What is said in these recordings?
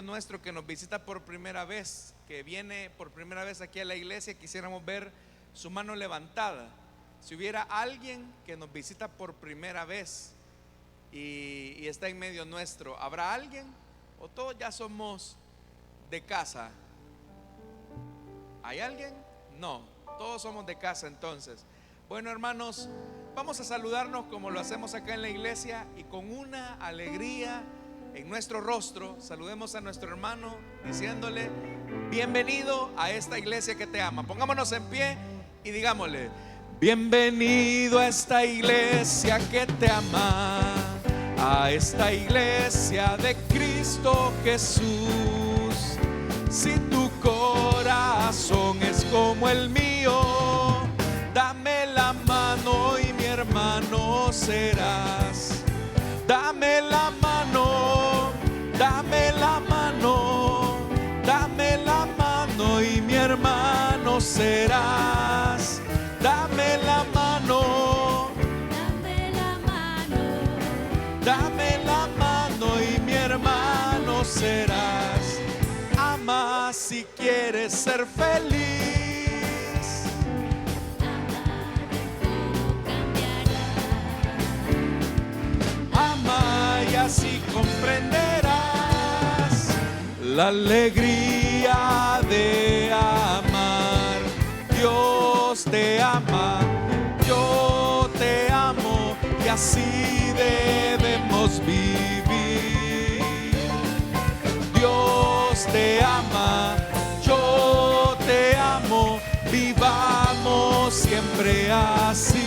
nuestro que nos visita por primera vez, que viene por primera vez aquí a la iglesia, quisiéramos ver su mano levantada. Si hubiera alguien que nos visita por primera vez y está en medio nuestro, ¿habrá alguien? ¿O todos ya somos de casa? ¿Hay alguien? No, todos somos de casa entonces. Bueno, hermanos, vamos a saludarnos como lo hacemos acá en la iglesia y con una alegría en nuestro rostro saludemos a nuestro hermano diciéndole: bienvenido a esta iglesia que te ama. Pongámonos en pie y digámosle: bienvenido a esta iglesia que te ama, a esta iglesia de Cristo Jesús. Si tu corazón es como el mío, dame la mano y mi hermano serás. Dame la mano, dame la mano, dame la mano y mi hermano serás. Dame la mano, dame la mano, dame la mano y mi hermano serás. Ama si quieres ser feliz. Ama y así comprenderás la alegría de amar. Dios te ama, yo te amo y así debemos vivir. Dios te ama, yo te amo, vivamos siempre así.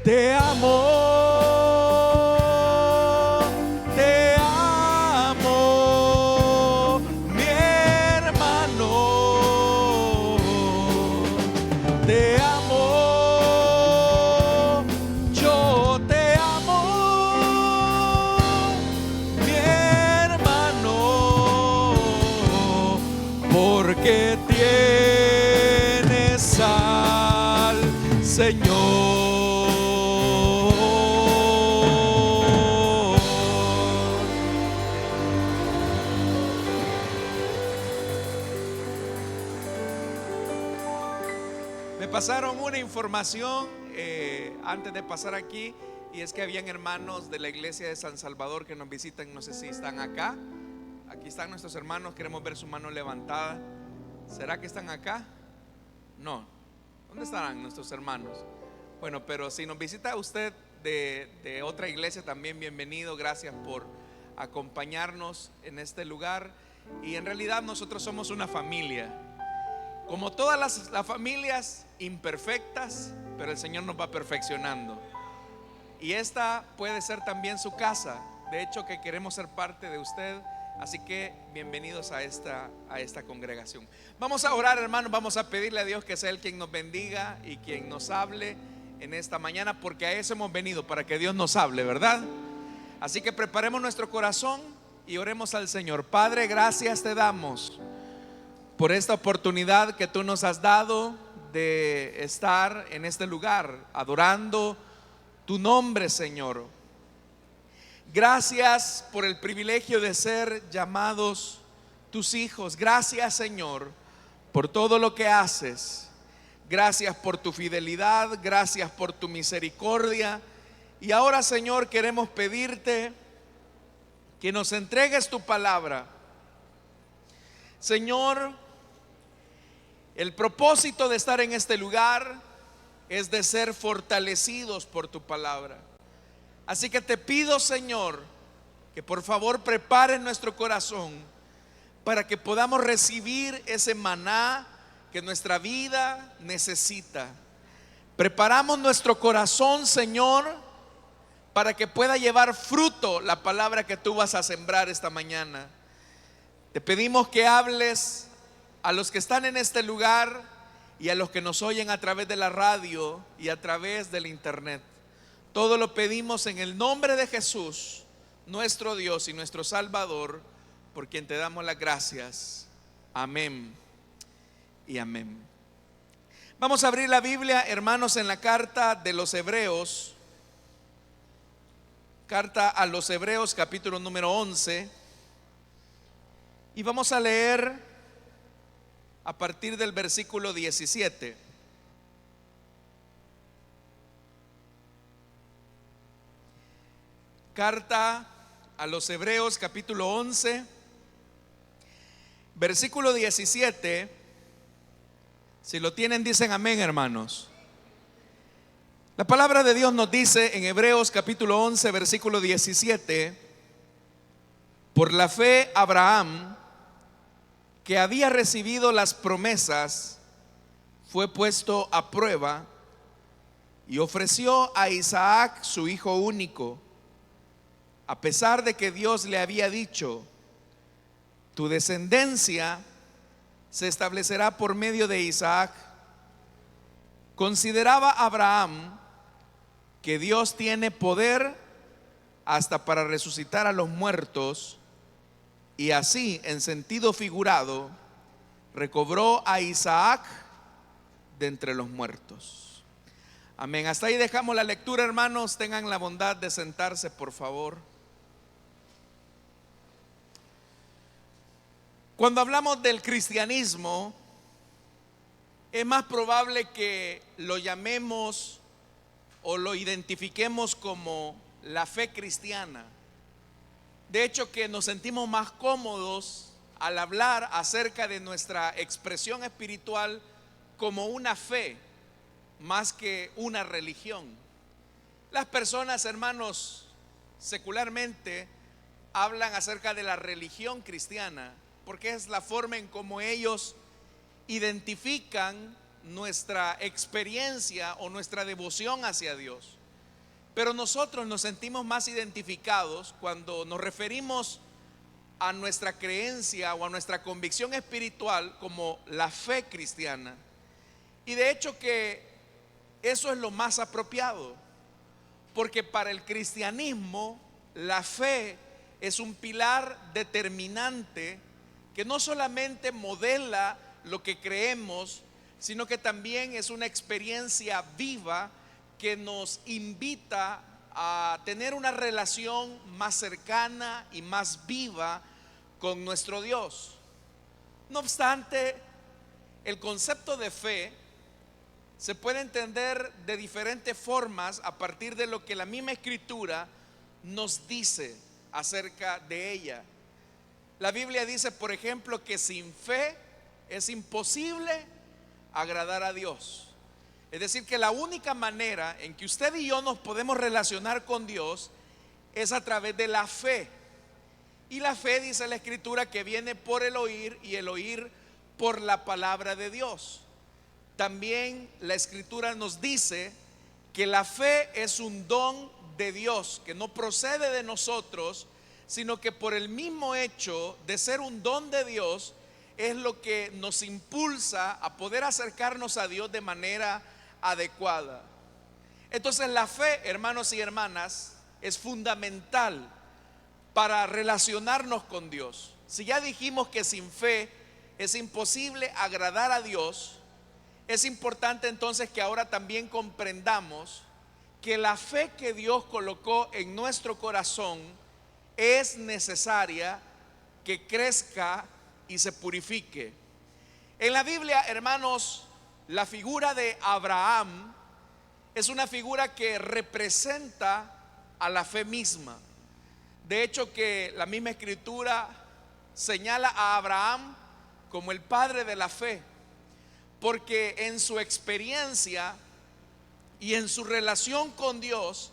Te amo, mi hermano. Te amo, yo te amo, mi hermano, porque tienes al Señor. Me pasaron una información antes de pasar aquí, y es que habían hermanos de la iglesia de San Salvador que nos visitan. No sé si están acá. Aquí están nuestros hermanos, queremos ver su mano levantada. ¿Será que están acá? No. ¿Dónde estarán nuestros hermanos? Bueno, pero si nos visita usted de otra iglesia, también bienvenido. Gracias por acompañarnos en este lugar. Y en realidad nosotros somos una familia, como todas las familias imperfectas, pero el Señor nos va perfeccionando. Y esta puede ser también su casa. De hecho, que queremos ser parte de usted. Así que bienvenidos a esta congregación. Vamos a orar, hermanos. Vamos a pedirle a Dios que sea Él quien nos bendiga y quien nos hable en esta mañana, porque a eso hemos venido, para que Dios nos hable, ¿verdad? Así que preparemos nuestro corazón y oremos al Señor. Padre, gracias te damos por esta oportunidad que tú nos has dado de estar en este lugar adorando tu nombre, Señor. Gracias por el privilegio de ser llamados tus hijos. Gracias, Señor, por todo lo que haces. Gracias por tu fidelidad, gracias por tu misericordia. Y ahora, Señor, queremos pedirte que nos entregues tu palabra. Señor, el propósito de estar en este lugar es de ser fortalecidos por tu palabra. Así que te pido, Señor, que por favor prepares nuestro corazón para que podamos recibir ese maná que nuestra vida necesita. Preparamos nuestro corazón, Señor, para que pueda llevar fruto la palabra que tú vas a sembrar esta mañana. Te pedimos que hables a los que están en este lugar y a los que nos oyen a través de la radio y a través del internet. Todo lo pedimos en el nombre de Jesús, nuestro Dios y nuestro Salvador, por quien te damos las gracias. Amén y amén. Vamos a abrir la Biblia, hermanos, en la carta de los Hebreos, Carta a los Hebreos, capítulo número 11. Y vamos a leer a partir del versículo 17. Carta a los Hebreos, capítulo 11, versículo 17. Si lo tienen, dicen amén, hermanos. La palabra de Dios nos dice en Hebreos capítulo 11, versículo 17: por la fe Abraham, que había recibido las promesas, fue puesto a prueba y ofreció a Isaac su hijo único, a pesar de que Dios le había dicho: tu descendencia se establecerá por medio de Isaac. Consideraba Abraham que Dios tiene poder hasta para resucitar a los muertos, y así, en sentido figurado, recobró a Isaac de entre los muertos. Amén. Hasta ahí dejamos la lectura, hermanos. Tengan la bondad de sentarse, por favor. Cuando hablamos del cristianismo, es más probable que lo llamemos o lo identifiquemos como la fe cristiana. De hecho, que nos sentimos más cómodos al hablar acerca de nuestra expresión espiritual como una fe, más que una religión. Las personas, hermanos, secularmente hablan acerca de la religión cristiana, porque es la forma en cómo ellos identifican nuestra experiencia o nuestra devoción hacia Dios. Pero nosotros nos sentimos más identificados cuando nos referimos a nuestra creencia o a nuestra convicción espiritual como la fe cristiana. Y de hecho que eso es lo más apropiado, porque para el cristianismo la fe es un pilar determinante que no solamente modela lo que creemos, sino que también es una experiencia viva que nos invita a tener una relación más cercana y más viva con nuestro Dios. No obstante, el concepto de fe se puede entender de diferentes formas a partir de lo que la misma Escritura nos dice acerca de ella. La Biblia dice, por ejemplo, que sin fe es imposible agradar a Dios. Es decir, que la única manera en que usted y yo nos podemos relacionar con Dios es a través de la fe. Y la fe, dice la Escritura, que viene por el oír, y el oír por la palabra de Dios. También la Escritura nos dice que la fe es un don de Dios, que no procede de nosotros, sino que por el mismo hecho de ser un don de Dios es lo que nos impulsa a poder acercarnos a Dios de manera adecuada. Entonces la fe, hermanos y hermanas, es fundamental para relacionarnos con Dios. Si ya dijimos que sin fe es imposible agradar a Dios, es importante entonces que ahora también comprendamos que la fe que Dios colocó en nuestro corazón es necesaria que crezca y se purifique. En la Biblia, hermanos, la figura de Abraham es una figura que representa a la fe misma. De hecho, que la misma Escritura señala a Abraham como el padre de la fe, porque en su experiencia y en su relación con Dios,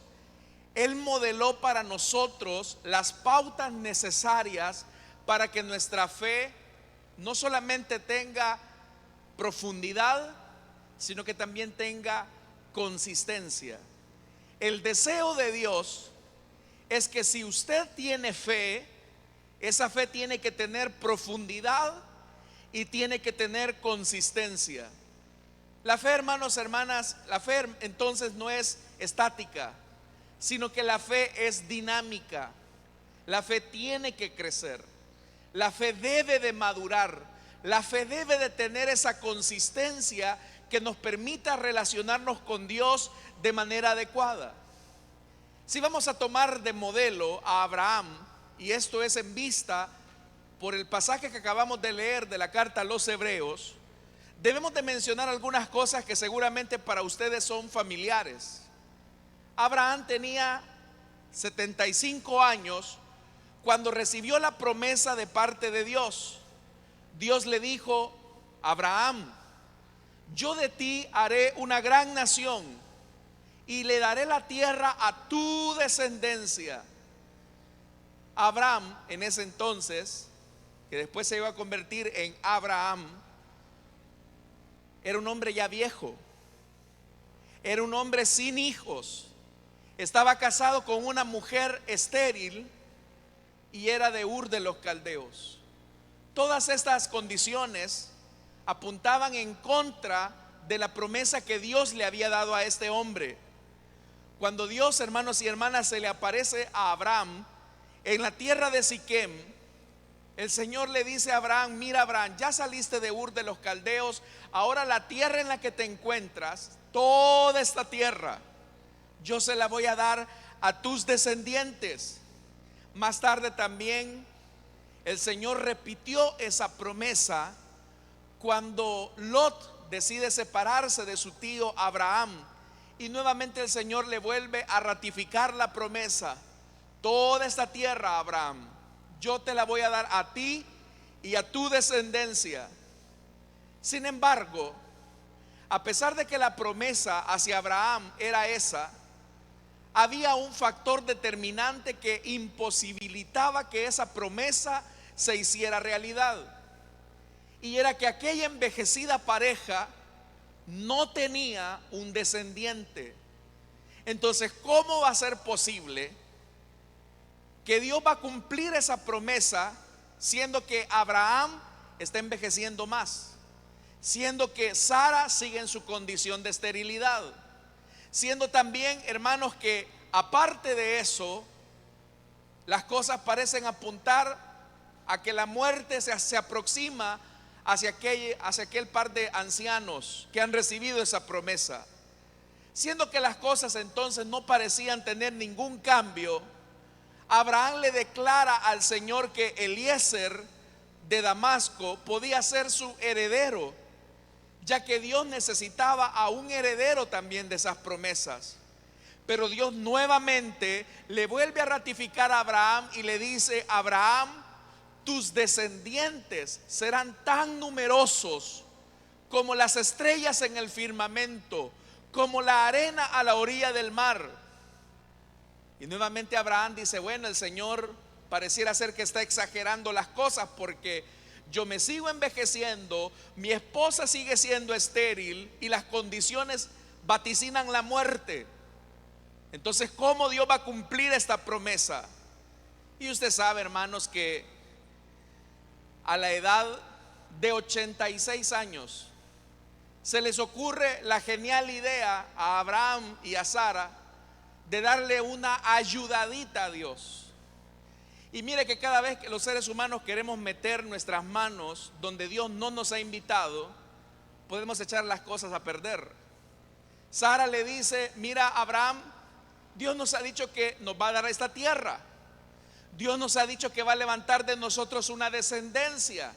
Él modeló para nosotros las pautas necesarias para que nuestra fe no solamente tenga profundidad, sino que también tenga consistencia. El deseo de Dios es que si usted tiene fe, esa fe tiene que tener profundidad y tiene que tener consistencia. La fe, hermanos, hermanas, la fe entonces no es estática, sino que la fe es dinámica. La fe tiene que crecer. La fe debe de madurar. La fe debe de tener esa consistencia que nos permita relacionarnos con Dios de manera adecuada. Si vamos a tomar de modelo a Abraham, y esto es en vista por el pasaje que acabamos de leer de la carta a los Hebreos, debemos de mencionar algunas cosas que seguramente para ustedes son familiares. Abraham tenía 75 años cuando recibió la promesa de parte de Dios. Dios le dijo: Abraham, yo de ti haré una gran nación y le daré la tierra a tu descendencia. Abraham, en ese entonces, que después se iba a convertir en Abraham, era un hombre ya viejo, era un hombre sin hijos, estaba casado con una mujer estéril y era de Ur de los Caldeos. Todas estas condiciones apuntaban en contra de la promesa que Dios le había dado a este hombre. Cuando Dios, hermanos y hermanas, se le aparece a Abraham en la tierra de Siquem, el Señor le dice a Abraham: mira, Abraham, ya saliste de Ur de los Caldeos, ahora la tierra en la que te encuentras, toda esta tierra, yo se la voy a dar a tus descendientes. Más tarde también el Señor repitió esa promesa cuando Lot decide separarse de su tío Abraham, y nuevamente el Señor le vuelve a ratificar la promesa: toda esta tierra, Abraham, yo te la voy a dar a ti y a tu descendencia. Sin embargo, a pesar de que la promesa hacia Abraham era esa, había un factor determinante que imposibilitaba que esa promesa se hiciera realidad, y era que aquella envejecida pareja no tenía un descendiente. Entonces, ¿cómo va a ser posible que Dios va a cumplir esa promesa siendo que Abraham está envejeciendo más, siendo que Sara sigue en su condición de esterilidad, siendo también, hermanos, que aparte de eso las cosas parecen apuntar a que la muerte se aproxima hacia aquel par de ancianos que han recibido esa promesa? Siendo que las cosas entonces no parecían tener ningún cambio, Abraham le declara al Señor que Eliezer de Damasco podía ser su heredero, ya que Dios necesitaba a un heredero también de esas promesas. Pero Dios nuevamente le vuelve a ratificar a Abraham y le dice: Abraham, tus descendientes serán tan numerosos como las estrellas en el firmamento, como la arena a la orilla del mar. Y nuevamente Abraham dice: bueno, el Señor pareciera ser que está exagerando las cosas, porque yo me sigo envejeciendo, mi esposa sigue siendo estéril y las condiciones vaticinan la muerte. Entonces, ¿cómo Dios va a cumplir esta promesa? Y usted sabe, hermanos, que a la edad de 86 años se les ocurre la genial idea a Abraham y a Sara de darle una ayudadita a Dios. Y mire que cada vez que los seres humanos queremos meter nuestras manos donde Dios no nos ha invitado, podemos echar las cosas a perder. Sara le dice: mira, Abraham, Dios nos ha dicho que nos va a dar esta tierra, Dios nos ha dicho que va a levantar de nosotros una descendencia,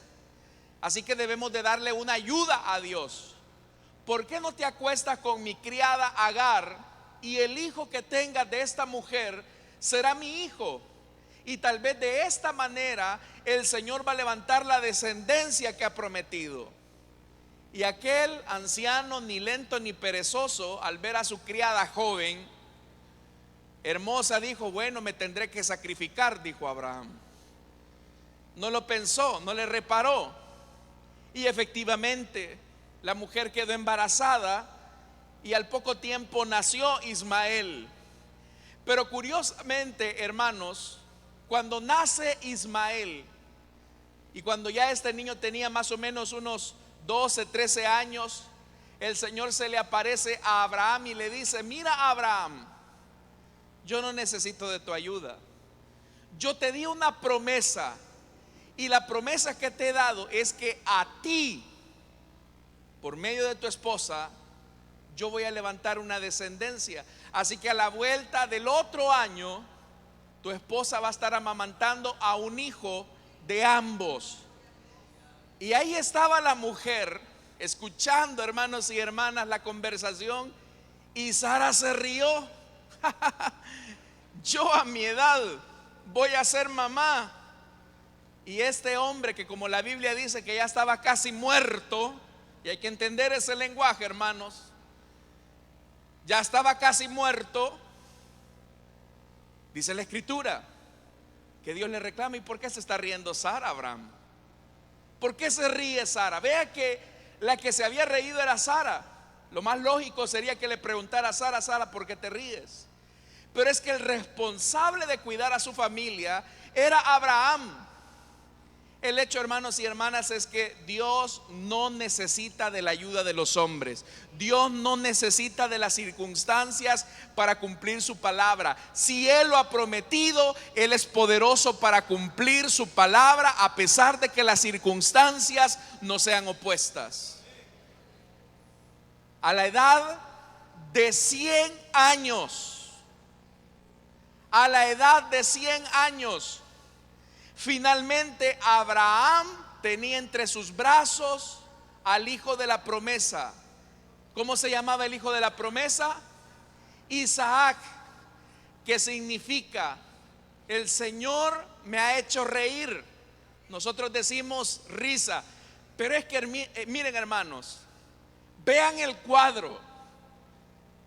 así que debemos de darle una ayuda a Dios. ¿Por qué no te acuestas con mi criada Agar, y el hijo que tengas de esta mujer será mi hijo? Y tal vez de esta manera el Señor va a levantar la descendencia que ha prometido. Y aquel anciano, ni lento ni perezoso, al ver a su criada joven, hermosa, dijo: bueno, me tendré que sacrificar, dijo Abraham. No lo pensó, no le reparó. Y efectivamente la mujer quedó embarazada y al poco tiempo nació Ismael. Pero curiosamente, hermanos, cuando nace Ismael y cuando ya este niño tenía más o menos unos 12, 13 años, el Señor se le aparece a Abraham y le dice: mira, Abraham, yo no necesito de tu ayuda. Yo te di una promesa, y la promesa que te he dado es que a ti, por medio de tu esposa, yo voy a levantar una descendencia. Así que a la vuelta del otro año, tu esposa va a estar amamantando a un hijo de ambos. Y ahí estaba la mujer, escuchando, hermanos y hermanas, la conversación, y Sara se rió. Yo a mi edad voy a ser mamá. Y este hombre, que como la Biblia dice que ya estaba casi muerto, y hay que entender ese lenguaje, hermanos, ya estaba casi muerto. Dice la escritura que Dios le reclama. ¿Y por qué se está riendo Sara, Abraham? ¿Por qué se ríe Sara? Vea que la que se había reído era Sara. Lo más lógico sería que le preguntara a Sara: Sara, ¿por qué te ríes? Pero es que el responsable de cuidar a su familia era Abraham. El hecho, hermanos y hermanas, es que Dios no necesita de la ayuda de los hombres. Dios no necesita de las circunstancias para cumplir su palabra. Si Él lo ha prometido, Él es poderoso para cumplir su palabra, a pesar de que las circunstancias no sean opuestas. A la edad de 100 años, a la edad de 100 años, finalmente Abraham tenía entre sus brazos al hijo de la promesa. ¿Cómo se llamaba el hijo de la promesa? Isaac, que significa: el Señor me ha hecho reír. Nosotros decimos risa, pero es que miren, hermanos, vean el cuadro.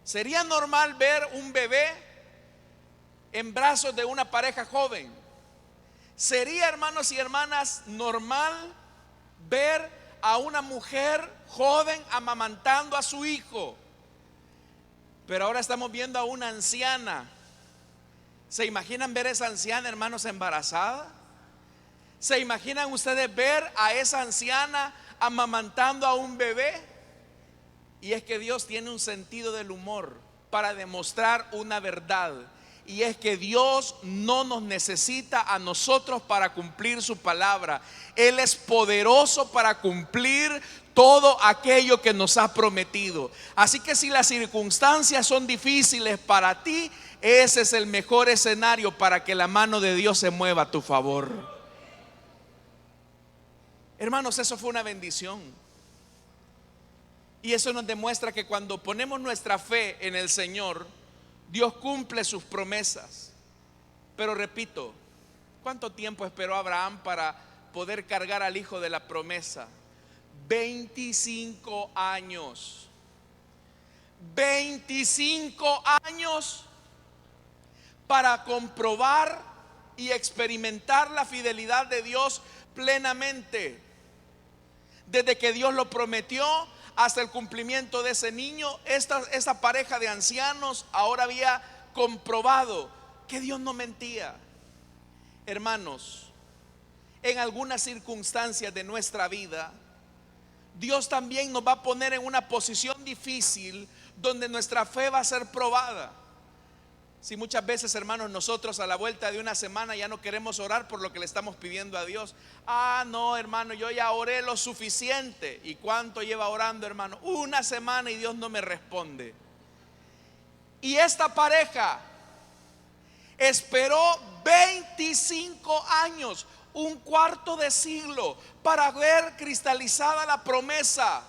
Sería normal ver un bebé en brazos de una pareja joven. Sería, hermanos y hermanas, normal ver a una mujer joven amamantando a su hijo. Pero ahora estamos viendo a una anciana. ¿Se imaginan ver a esa anciana, hermanos, embarazada? ¿Se imaginan ustedes ver a esa anciana amamantando a un bebé? Y es que Dios tiene un sentido del humor para demostrar una verdad. Y es que Dios no nos necesita a nosotros para cumplir su palabra. Él es poderoso para cumplir todo aquello que nos ha prometido. Así que si las circunstancias son difíciles para ti, ese es el mejor escenario para que la mano de Dios se mueva a tu favor. Hermanos, eso fue una bendición. Y eso nos demuestra que cuando ponemos nuestra fe en el Señor, Dios cumple sus promesas. Pero repito, ¿cuánto tiempo esperó Abraham para poder cargar al hijo de la promesa? 25 años. 25 años para comprobar y experimentar la fidelidad de Dios plenamente. Desde que Dios lo prometió hasta el cumplimiento de ese niño, esta pareja de ancianos ahora había comprobado que Dios no mentía. Hermanos, en algunas circunstancias de nuestra vida, Dios también nos va a poner en una posición difícil donde nuestra fe va a ser probada. Si muchas veces, hermanos, nosotros a la vuelta de una semana ya no queremos orar por lo que le estamos pidiendo a Dios. No, hermano, yo ya oré lo suficiente. ¿Y cuánto lleva orando, hermano? Una semana y Dios no me responde. Y esta pareja esperó 25 años, un cuarto de siglo, para ver cristalizada la promesa.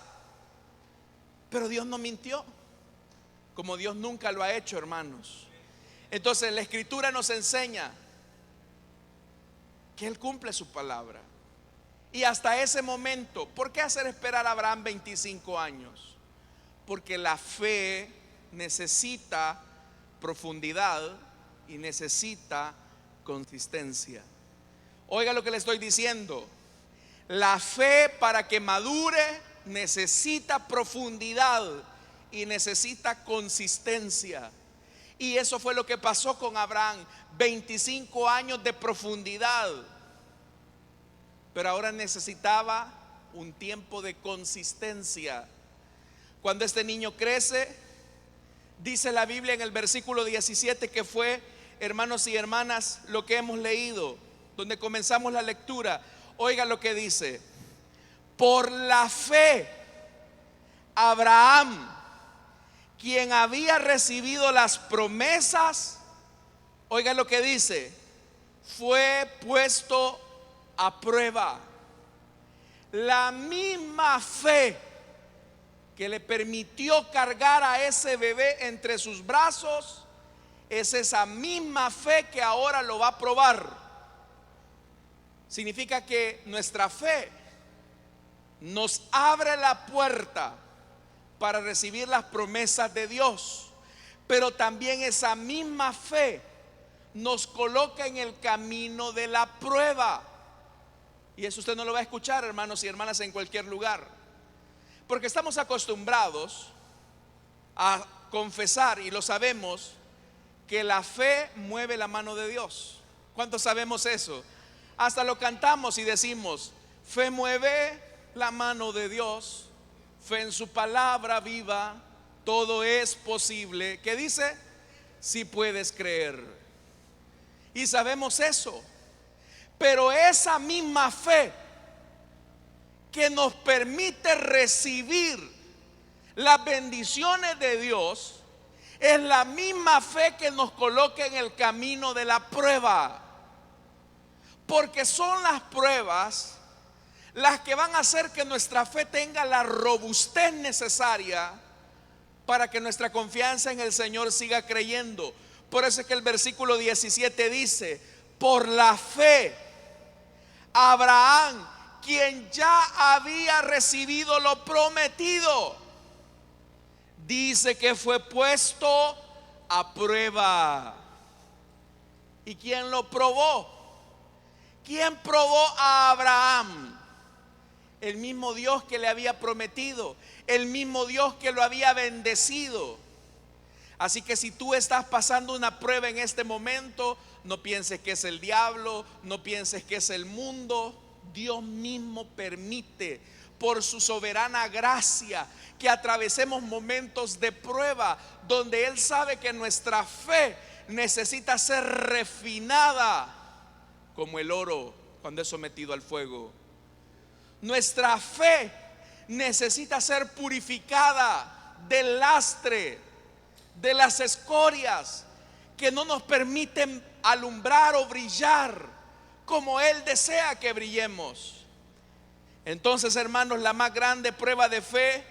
Pero Dios no mintió, como Dios nunca lo ha hecho, hermanos. Entonces la escritura nos enseña que Él cumple su palabra. Y hasta ese momento, ¿por qué hacer esperar a Abraham 25 años? Porque la fe necesita profundidad y necesita consistencia. Oiga lo que le estoy diciendo. La fe, para que madure, necesita profundidad y necesita consistencia. Y eso fue lo que pasó con Abraham. 25 años de profundidad, pero ahora necesitaba un tiempo de consistencia. Cuando este niño crece, dice la Biblia en el versículo 17, que fue, hermanos y hermanas, lo que hemos leído, donde comenzamos la lectura. Oiga lo que dice: por la fe Abraham, quien había recibido las promesas, oiga lo que dice, fue puesto a prueba. La misma fe que le permitió cargar a ese bebé entre sus brazos es esa misma fe que ahora lo va a probar. Significa que nuestra fe nos abre la puerta para recibir las promesas de Dios, pero también esa misma fe nos coloca en el camino de la prueba. Y eso usted no lo va a escuchar, hermanos y hermanas, en cualquier lugar, porque estamos acostumbrados a confesar, y lo sabemos, que la fe mueve la mano de Dios. ¿Cuántos sabemos eso? Hasta lo cantamos y decimos: fe mueve la mano de Dios, fe en su palabra viva, todo es posible. ¿Qué dice? Si puedes creer. Y sabemos eso, pero esa misma fe que nos permite recibir las bendiciones de Dios es la misma fe que nos coloca en el camino de la prueba, porque son las pruebas las que van a hacer que nuestra fe tenga la robustez necesaria para que nuestra confianza en el Señor siga creyendo. Por eso es que el versículo 17 dice: por la fe Abraham, quien ya había recibido lo prometido, dice que fue puesto a prueba. ¿Y quién lo probó? ¿Quién probó a Abraham? El mismo Dios que le había prometido, el mismo Dios que lo había bendecido. Así que si tú estás pasando una prueba en este momento, no pienses que es el diablo, no pienses que es el mundo. Dios mismo permite, por su soberana gracia, que atravesemos momentos de prueba donde Él sabe que nuestra fe necesita ser refinada como el oro cuando es sometido al fuego. Nuestra fe necesita ser purificada del lastre, de las escorias que no nos permiten alumbrar o brillar como Él desea que brillemos. Entonces, hermanos, la más grande prueba de fe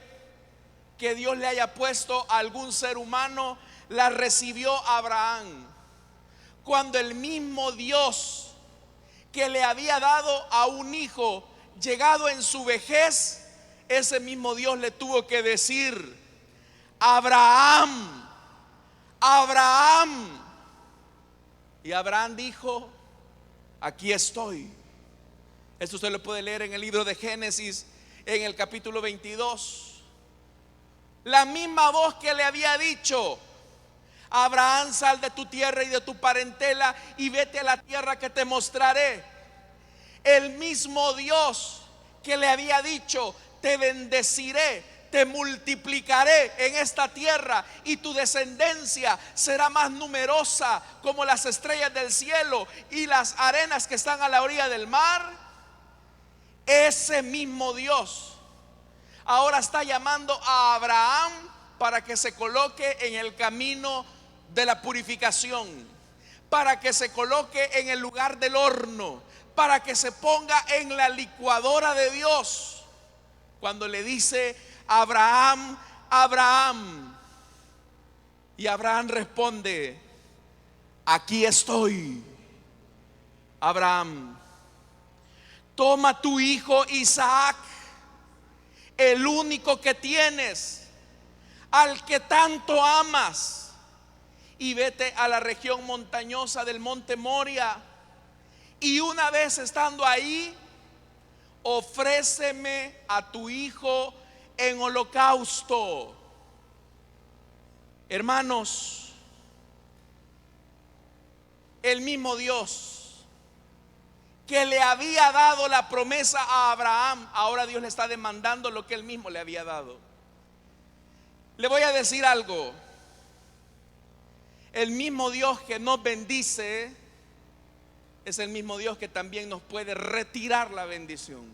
que Dios le haya puesto a algún ser humano la recibió Abraham, cuando el mismo Dios que le había dado a un hijo llegado en su vejez, ese mismo Dios le tuvo que decir: Abraham, Abraham. Y Abraham dijo: aquí estoy. Esto usted lo puede leer en el libro de Génesis, en el capítulo 22. La misma voz que le había dicho: Abraham, sal de tu tierra y de tu parentela y vete a la tierra que te mostraré. El mismo Dios que le había dicho: te bendeciré, te multiplicaré en esta tierra y tu descendencia será más numerosa como las estrellas del cielo y las arenas que están a la orilla del mar. Ese mismo Dios ahora está llamando a Abraham para que se coloque en el camino de la purificación, para que se coloque en el lugar del horno, para que se ponga en la licuadora de Dios. Cuando le dice: Abraham, Abraham. Y Abraham responde: aquí estoy. Abraham, toma tu hijo Isaac, el único que tienes, al que tanto amas, y vete a la región montañosa del monte Moria, y una vez estando ahí, ofréceme a tu hijo en holocausto. Hermanos, el mismo Dios que le había dado la promesa a Abraham, ahora Dios le está demandando lo que él mismo le había dado. Le voy a decir algo: el mismo Dios que nos bendice es el mismo Dios que también nos puede retirar la bendición.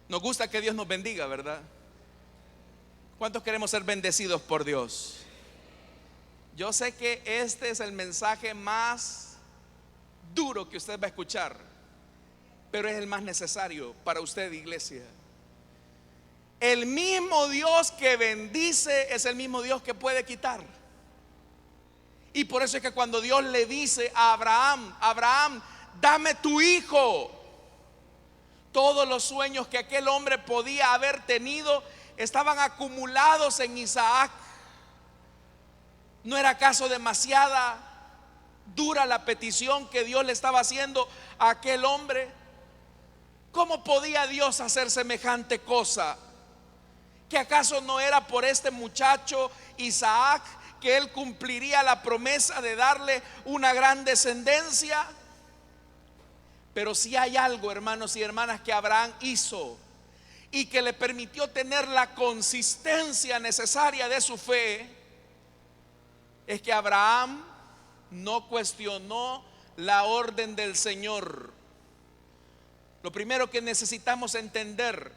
Nos gusta que Dios nos bendiga, ¿verdad? ¿Cuántos queremos ser bendecidos por Dios? Yo sé que este es el mensaje más duro que usted va a escuchar, pero es el más necesario para usted, iglesia. El mismo Dios que bendice es el mismo Dios que puede quitar. Y por eso es que cuando Dios le dice a Abraham: Abraham, dame tu hijo, todos los sueños que aquel hombre podía haber tenido estaban acumulados en Isaac. ¿No era acaso demasiada dura la petición que Dios le estaba haciendo a aquel hombre? ¿Cómo podía Dios hacer semejante cosa? ¿Que acaso no era por este muchacho Isaac que él cumpliría la promesa de darle una gran descendencia? Pero si hay algo, hermanos y hermanas, que Abraham hizo y que le permitió tener la consistencia necesaria de su fe, es que Abraham no cuestionó la orden del Señor. Lo primero que necesitamos entender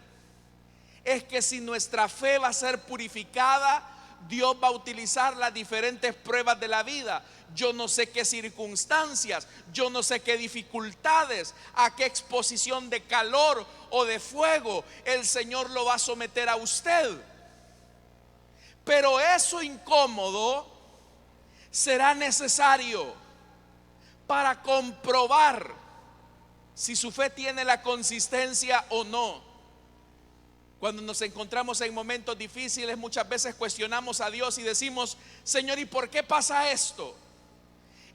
es que si nuestra fe va a ser purificada, Dios va a utilizar las diferentes pruebas de la vida. Yo no sé qué circunstancias, yo no sé qué dificultades, a qué exposición de calor o de fuego el Señor lo va a someter a usted. Pero eso incómodo será necesario para comprobar si su fe tiene la consistencia o no. Cuando nos encontramos en momentos difíciles, muchas veces cuestionamos a Dios y decimos: Señor, ¿y por qué pasa esto?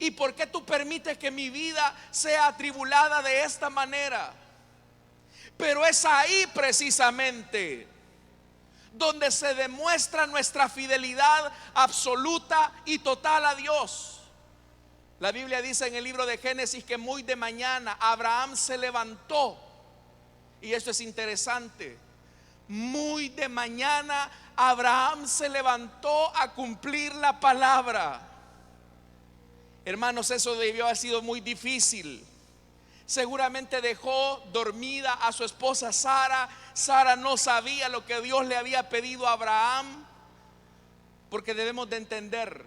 ¿Y por qué tú permites que mi vida sea atribulada de esta manera? Pero es ahí precisamente donde se demuestra nuestra fidelidad absoluta y total a Dios. La Biblia dice en el libro de Génesis que muy de mañana Abraham se levantó. Y esto es interesante. Muy de mañana Abraham se levantó a cumplir la palabra. Hermanos, eso debió haber sido muy difícil. Seguramente dejó dormida a su esposa Sara. Sara no sabía lo que Dios le había pedido a Abraham. Porque debemos de entender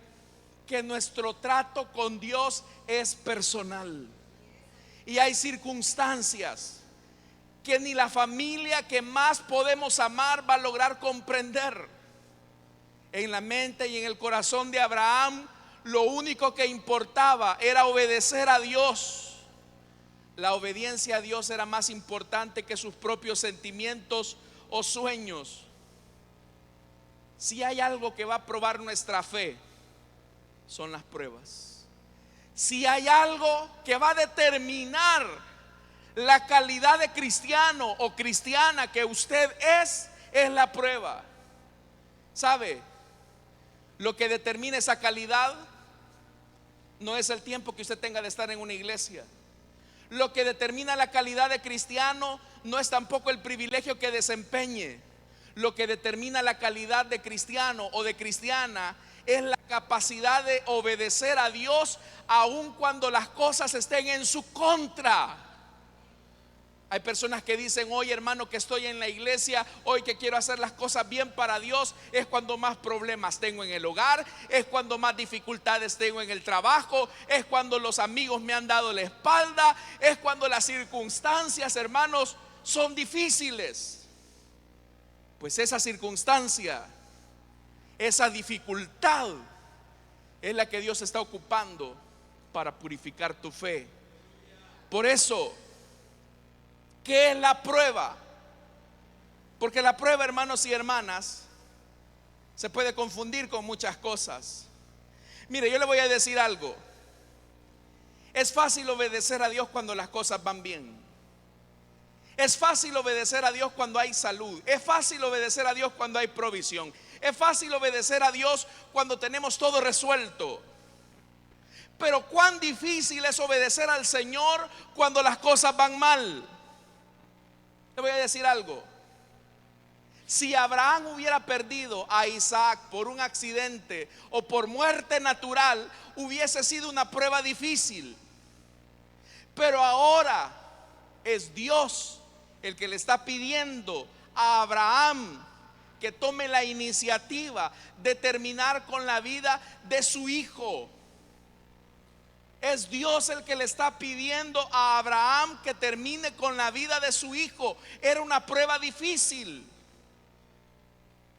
que nuestro trato con Dios es personal. Y hay circunstancias que ni la familia que más podemos amar va a lograr comprender. En la mente y en el corazón de Abraham, lo único que importaba era obedecer a Dios. La obediencia a Dios era más importante que sus propios sentimientos o sueños. Si hay algo que va a probar nuestra fe, son las pruebas. Si hay algo que va a determinar la calidad de cristiano o cristiana que usted es la prueba. ¿Sabe? Lo que determina esa calidad no es el tiempo que usted tenga de estar en una iglesia. Lo que determina la calidad de cristiano no es tampoco el privilegio que desempeñe. Lo que determina la calidad de cristiano o de cristiana es la capacidad de obedecer a Dios aun cuando las cosas estén en su contra. Hay personas que dicen: hoy, hermano, que estoy en la iglesia, hoy que quiero hacer las cosas bien para Dios, es cuando más problemas tengo en el hogar, es cuando más dificultades tengo en el trabajo, es cuando los amigos me han dado la espalda, es cuando las circunstancias, hermanos, son difíciles. Pues esa circunstancia, esa dificultad es la que Dios está ocupando para purificar tu fe. Por eso, ¿qué es la prueba? Porque la prueba, hermanos y hermanas, se puede confundir con muchas cosas. Mire, yo le voy a decir algo. Es fácil obedecer a Dios cuando las cosas van bien. Es fácil obedecer a Dios cuando hay salud. Es fácil obedecer a Dios cuando hay provisión. Es fácil obedecer a Dios cuando tenemos todo resuelto. Pero cuán difícil es obedecer al Señor cuando las cosas van mal. Le voy a decir algo. Si Abraham hubiera perdido a Isaac por un accidente o por muerte natural, hubiese sido una prueba difícil. Pero ahora es Dios el que le está pidiendo a Abraham que tome la iniciativa de terminar con la vida de su hijo. Es Dios el que le está pidiendo a Abraham que termine con la vida de su hijo. Era una prueba difícil.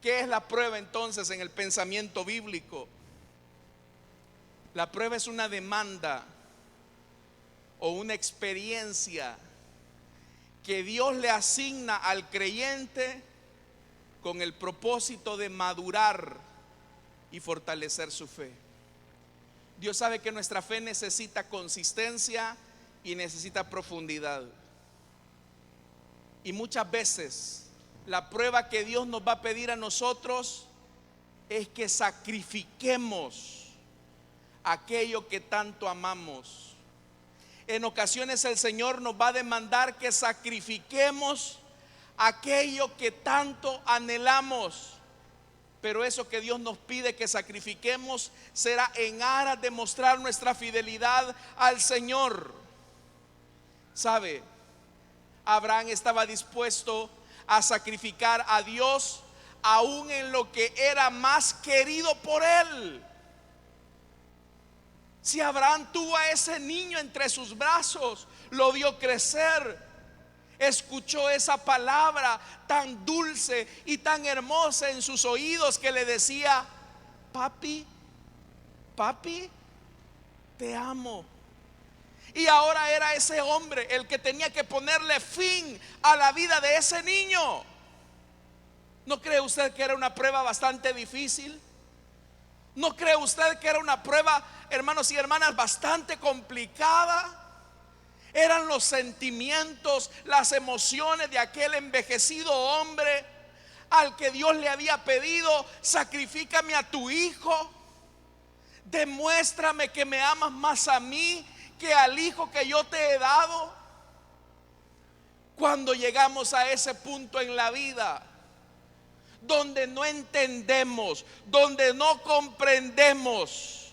¿Qué es la prueba entonces en el pensamiento bíblico? La prueba es una demanda o una experiencia que Dios le asigna al creyente con el propósito de madurar y fortalecer su fe. Dios sabe que nuestra fe necesita consistencia y necesita profundidad. Y muchas veces la prueba que Dios nos va a pedir a nosotros es que sacrifiquemos aquello que tanto amamos. En ocasiones el Señor nos va a demandar que sacrifiquemos aquello que tanto anhelamos. Pero eso que Dios nos pide que sacrifiquemos será en aras de mostrar nuestra fidelidad al Señor. ¿Sabe? Abraham estaba dispuesto a sacrificar a Dios aún en lo que era más querido por él. Si Abraham tuvo a ese niño entre sus brazos, lo vio crecer, escuchó esa palabra tan dulce y tan hermosa en sus oídos que le decía: papi, papi, te amo. Y ahora era ese hombre el que tenía que ponerle fin a la vida de ese niño. ¿No cree usted que era una prueba bastante difícil? ¿No cree usted que era una prueba, hermanos y hermanas, bastante complicada? Eran los sentimientos, las emociones de aquel envejecido hombre al que Dios le había pedido: sacrifícame a tu hijo, demuéstrame que me amas más a mí que al hijo que yo te he dado. Cuando llegamos a ese punto en la vida donde no entendemos, donde no comprendemos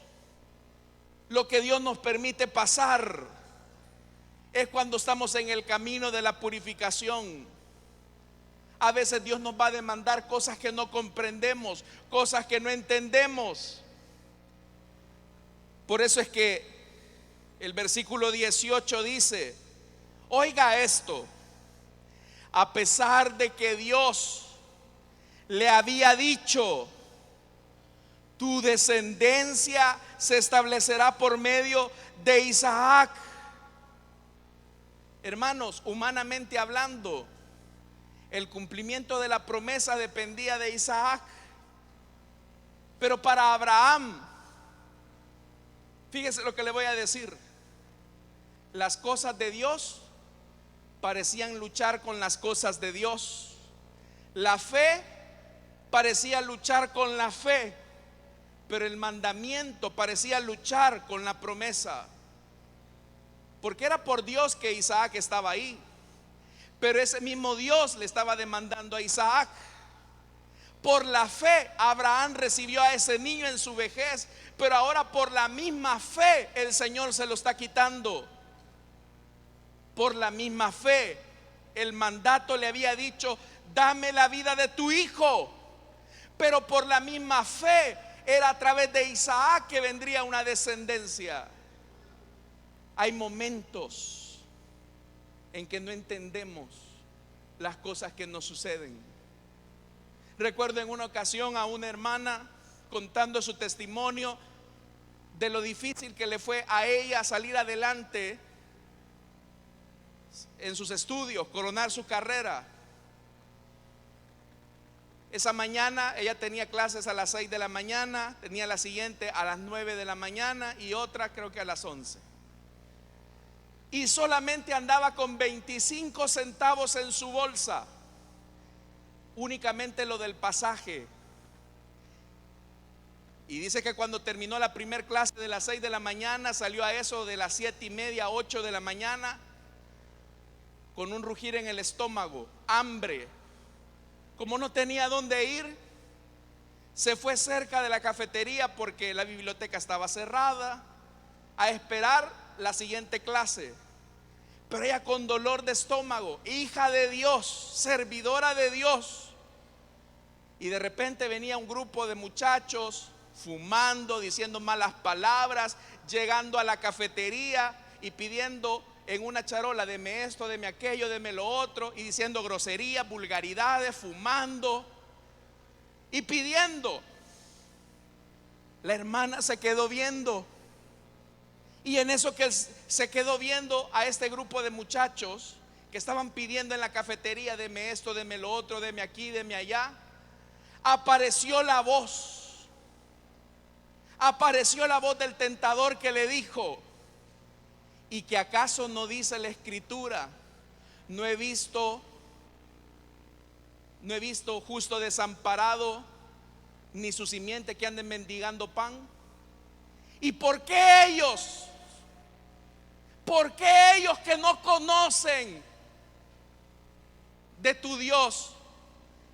lo que Dios nos permite pasar, es cuando estamos en el camino de la purificación. A veces Dios nos va a demandar cosas que no comprendemos, cosas que no entendemos. Por eso es que el versículo 18 dice: oiga esto, a pesar de que Dios le había dicho: tu descendencia se establecerá por medio de Isaac. Hermanos, humanamente hablando, el cumplimiento de la promesa dependía de Isaac. Pero para Abraham, fíjese lo que le voy a decir: las cosas de Dios parecían luchar con las cosas de Dios. La fe parecía luchar con la fe, pero el mandamiento parecía luchar con la promesa. Porque era por Dios que Isaac estaba ahí, pero ese mismo Dios le estaba demandando a Isaac. Por la fe Abraham recibió a ese niño en su vejez, pero ahora por la misma fe el Señor se lo está quitando. Por la misma fe el mandato le había dicho: dame la vida de tu hijo. Pero por la misma fe era a través de Isaac que vendría una descendencia. Hay momentos en que no entendemos las cosas que nos suceden. Recuerdo en una ocasión a una hermana contando su testimonio de lo difícil que le fue a ella salir adelante en sus estudios, coronar su carrera. Esa mañana ella tenía clases a las 6 de la mañana, tenía la siguiente a las 9 de la mañana y otra creo que a las 11. Y solamente andaba con 25 centavos en su bolsa, únicamente lo del pasaje. Y dice que cuando terminó la primer clase de las 6 de la mañana, salió a eso de las 7:30, 8 de la mañana, con un rugir en el estómago, hambre. Como no tenía dónde ir, se fue cerca de la cafetería porque la biblioteca estaba cerrada, a esperar la siguiente clase. Pero ella, con dolor de estómago, hija de Dios, servidora de Dios, Y de repente venía un grupo de muchachos fumando, diciendo malas palabras, llegando a la cafetería y pidiendo en una charola: deme esto, deme aquello, deme lo otro, y diciendo groserías, vulgaridades, fumando y pidiendo. La hermana se quedó viendo, y en eso que se quedó viendo a este grupo de muchachos que estaban pidiendo en la cafetería: deme esto, deme lo otro, deme aquí, deme allá, apareció la voz del tentador, que le dijo: ¿y que acaso no dice la escritura, no he visto justo desamparado, ni su simiente que anden mendigando pan? ¿Y por qué ellos que no conocen de tu Dios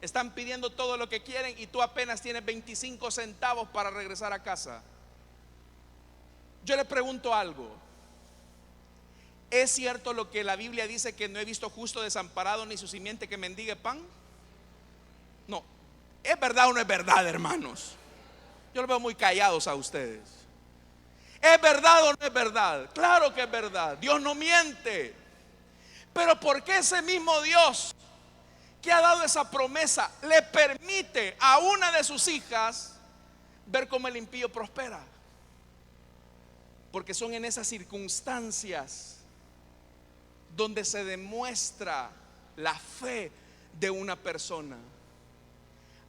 están pidiendo todo lo que quieren, y tú apenas tienes 25 centavos para regresar a casa? Yo le pregunto algo: ¿es cierto lo que la Biblia dice, que no he visto justo desamparado ni su simiente que mendigue pan? No. ¿Es verdad o no es verdad, hermanos? Yo los veo muy callados a ustedes. ¿Es verdad o no es verdad? Claro que es verdad. Dios no miente. Pero ¿por qué ese mismo Dios que ha dado esa promesa le permite a una de sus hijas ver cómo el impío prospera? Porque son en esas circunstancias donde se demuestra la fe de una persona.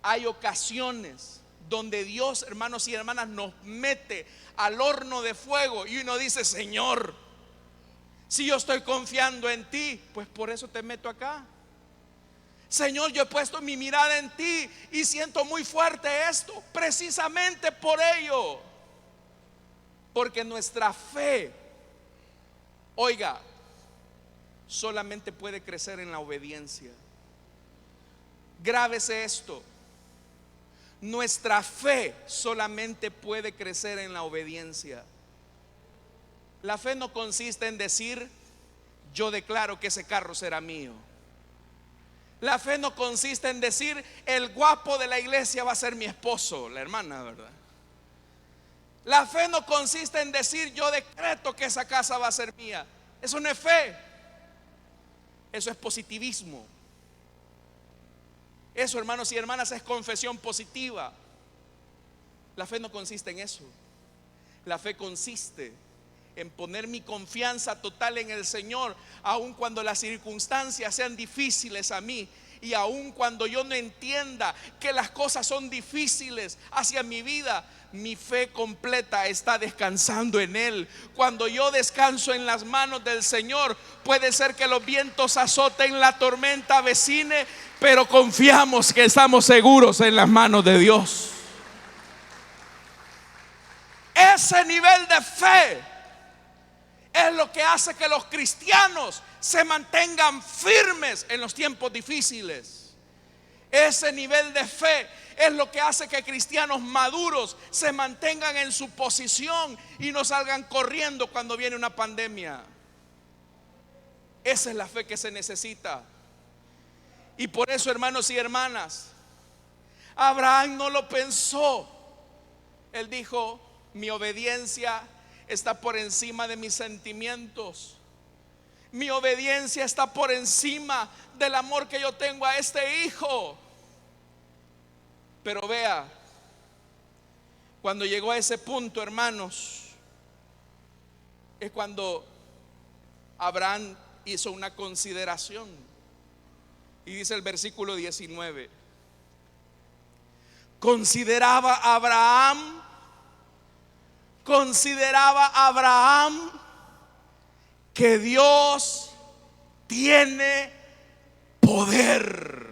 Hay ocasiones donde Dios, hermanos y hermanas, nos mete al horno de fuego y uno dice: Señor, si yo estoy confiando en ti, pues por eso te meto acá. Señor, yo he puesto mi mirada en ti y siento muy fuerte esto, precisamente por ello. Porque nuestra fe, oiga, solamente puede crecer en la obediencia. Grábese esto: nuestra fe solamente puede crecer en la obediencia. La fe no consiste en decir: yo declaro que ese carro será mío. La fe no consiste en decir: el guapo de la iglesia va a ser mi esposo, la hermana, ¿verdad? La fe no consiste en decir: yo decreto que esa casa va a ser mía. Eso no es fe. Eso es positivismo. Eso, hermanos y hermanas, es confesión positiva. La fe no consiste en eso. La fe consiste en poner mi confianza total en el Señor, aun cuando las circunstancias sean difíciles a mí, y aun cuando yo no entienda que las cosas son difíciles hacia mi vida. Mi fe completa está descansando en Él. Cuando yo descanso en las manos del Señor, puede ser que los vientos azoten, la tormenta avecine, pero confiamos que estamos seguros en las manos de Dios. Ese nivel de fe es lo que hace que los cristianos se mantengan firmes en los tiempos difíciles. Ese nivel de fe es lo que hace que cristianos maduros se mantengan en su posición y no salgan corriendo cuando viene una pandemia. Esa es la fe que se necesita. Y por eso, hermanos y hermanas, Abraham no lo pensó. Él dijo: mi obediencia está por encima de mis sentimientos. Mi obediencia está por encima del amor que yo tengo a este hijo. Pero vea, cuando llegó a ese punto, hermanos, es cuando Abraham hizo una consideración. Y dice el versículo 19: consideraba Abraham que Dios tiene poder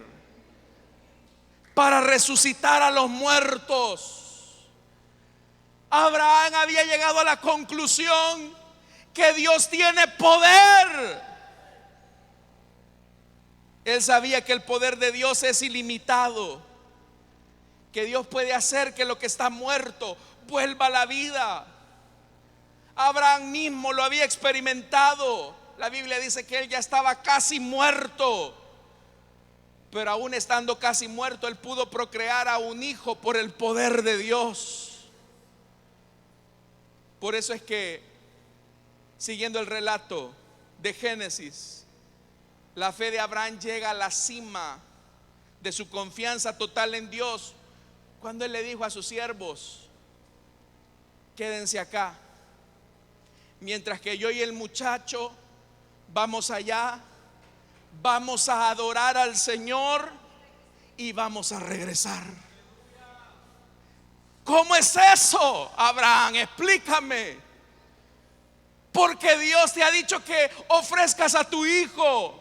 para resucitar a los muertos. Abraham había llegado a la conclusión que Dios tiene poder. Él sabía que el poder de Dios es ilimitado, que Dios puede hacer que lo que está muerto vuelva a la vida. Abraham mismo lo había experimentado. La Biblia dice que él ya estaba casi muerto, pero aún estando casi muerto, él pudo procrear a un hijo por el poder de Dios. Por eso es que, siguiendo el relato de Génesis, la fe de Abraham llega a la cima de su confianza total en Dios cuando él le dijo a sus siervos: quédense acá, mientras que yo y el muchacho vamos allá, vamos a adorar al Señor y vamos a regresar. ¿Cómo es eso, Abraham? Explícame. Porque Dios te ha dicho que ofrezcas a tu hijo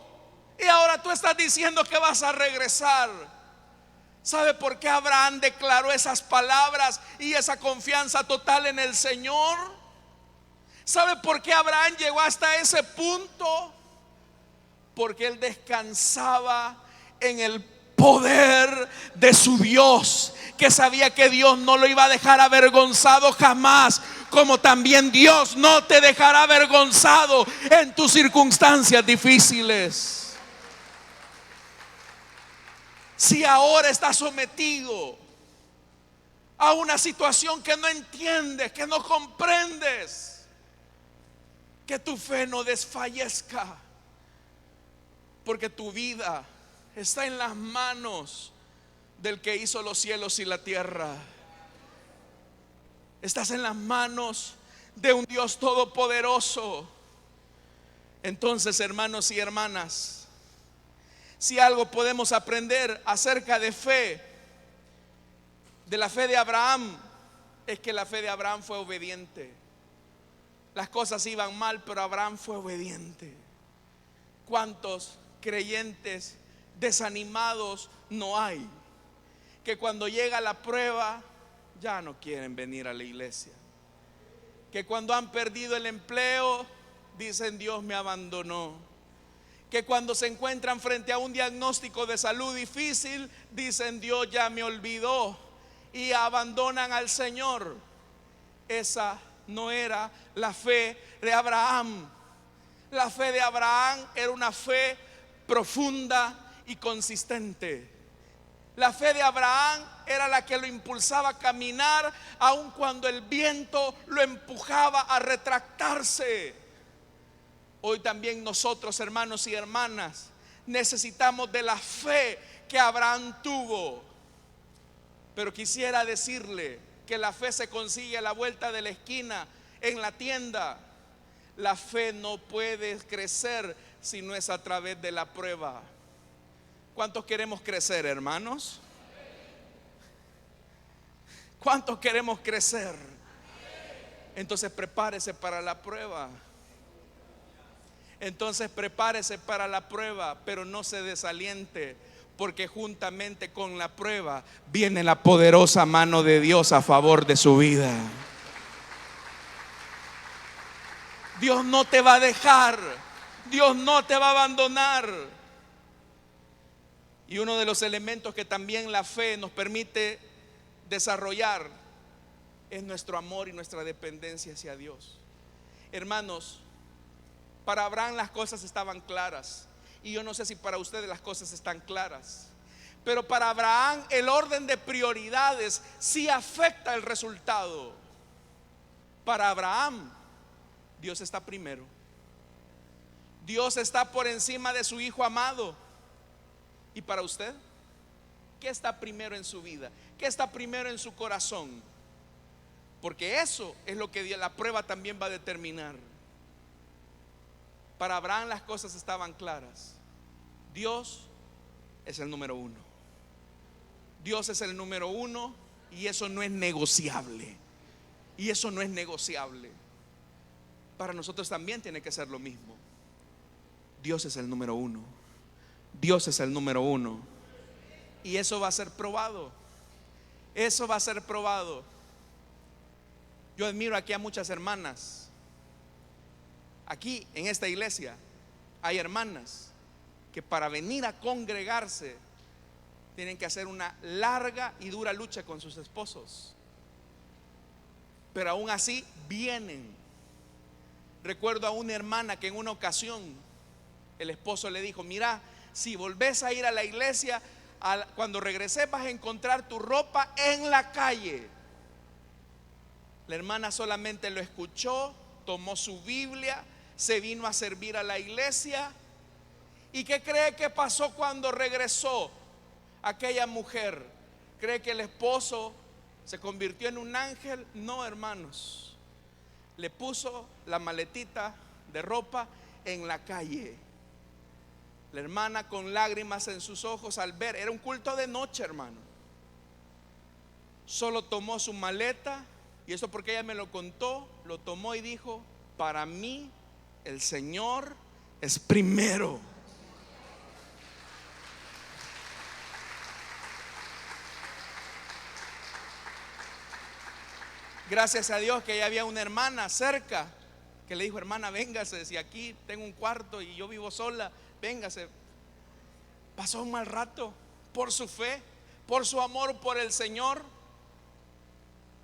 y ahora tú estás diciendo que vas a regresar. ¿Sabe por qué Abraham declaró esas palabras y esa confianza total en el Señor? ¿Sabe por qué Abraham llegó hasta ese punto? Porque él descansaba en el poder de su Dios, que sabía que Dios no lo iba a dejar avergonzado jamás, como también Dios no te dejará avergonzado en tus circunstancias difíciles. Si ahora estás sometido a una situación que no entiendes, que no comprendes, que tu fe no desfallezca, porque tu vida está en las manos del que hizo los cielos y la tierra. Estás en las manos de un Dios todopoderoso. Entonces, hermanos y hermanas, si algo podemos aprender acerca de fe, de la fe de Abraham, es que la fe de Abraham fue obediente. Las cosas iban mal, pero Abraham fue obediente. ¿Cuántos creyentes desanimados no hay, que cuando llega la prueba ya no quieren venir a la iglesia? Que cuando han perdido el empleo dicen: Dios me abandonó. Que cuando se encuentran frente a un diagnóstico de salud difícil dicen: Dios ya me olvidó, y abandonan al Señor. Esa no era la fe de Abraham. La fe de Abraham era una fe profunda y consistente. La fe de Abraham era la que lo impulsaba a caminar aun cuando el viento lo empujaba a retractarse. Hoy también nosotros, hermanos y hermanas, necesitamos de la fe que Abraham tuvo. Pero quisiera decirle que la fe se consigue a la vuelta de la esquina, en la tienda. La fe no puede crecer si no es a través de la prueba. ¿Cuántos queremos crecer, hermanos? ¿Cuántos queremos crecer? Entonces prepárese para la prueba. Entonces prepárese para la prueba, pero no se desaliente, porque juntamente con la prueba viene la poderosa mano de Dios a favor de su vida. Dios no te va a dejar, Dios no te va a abandonar. Y uno de los elementos que también la fe nos permite desarrollar es nuestro amor y nuestra dependencia hacia Dios. Hermanos, para Abraham las cosas estaban claras, y yo no sé si para ustedes las cosas están claras, pero para Abraham el orden de prioridades sí afecta el resultado. Para Abraham, Dios está primero. Dios está por encima de su hijo amado. ¿Y para usted? ¿Qué está primero en su vida? ¿Qué está primero en su corazón? Porque eso es lo que la prueba también va a determinar. Para Abraham las cosas estaban claras. Dios es el número uno. Dios es el número uno, y eso no es negociable. Y eso no es negociable. Para nosotros también tiene que ser lo mismo. Dios es el número uno. Dios es el número uno. Y eso va a ser probado. Eso va a ser probado. Yo admiro aquí a muchas hermanas. Aquí en esta iglesia hay hermanas que para venir a congregarse tienen que hacer una larga y dura lucha con sus esposos, pero aún así vienen. Recuerdo a una hermana que en una ocasión el esposo le dijo: mira, si volvés a ir a la iglesia, cuando regreses vas a encontrar tu ropa en la calle. La hermana solamente lo escuchó, tomó su Biblia, se vino a servir a la iglesia. ¿Y qué cree que pasó cuando regresó aquella mujer? ¿Cree que el esposo se convirtió en un ángel? No, hermanos. Le puso la maletita de ropa en la calle. La hermana con lágrimas en sus ojos al ver, era un culto de noche, hermano. Solo tomó su maleta, y eso porque ella me lo contó, lo tomó y dijo: para mí el Señor es primero. Gracias a Dios que ya había una hermana cerca que le dijo: hermana, véngase, si aquí tengo un cuarto y yo vivo sola, véngase. Pasó un mal rato por su fe, por su amor por el Señor.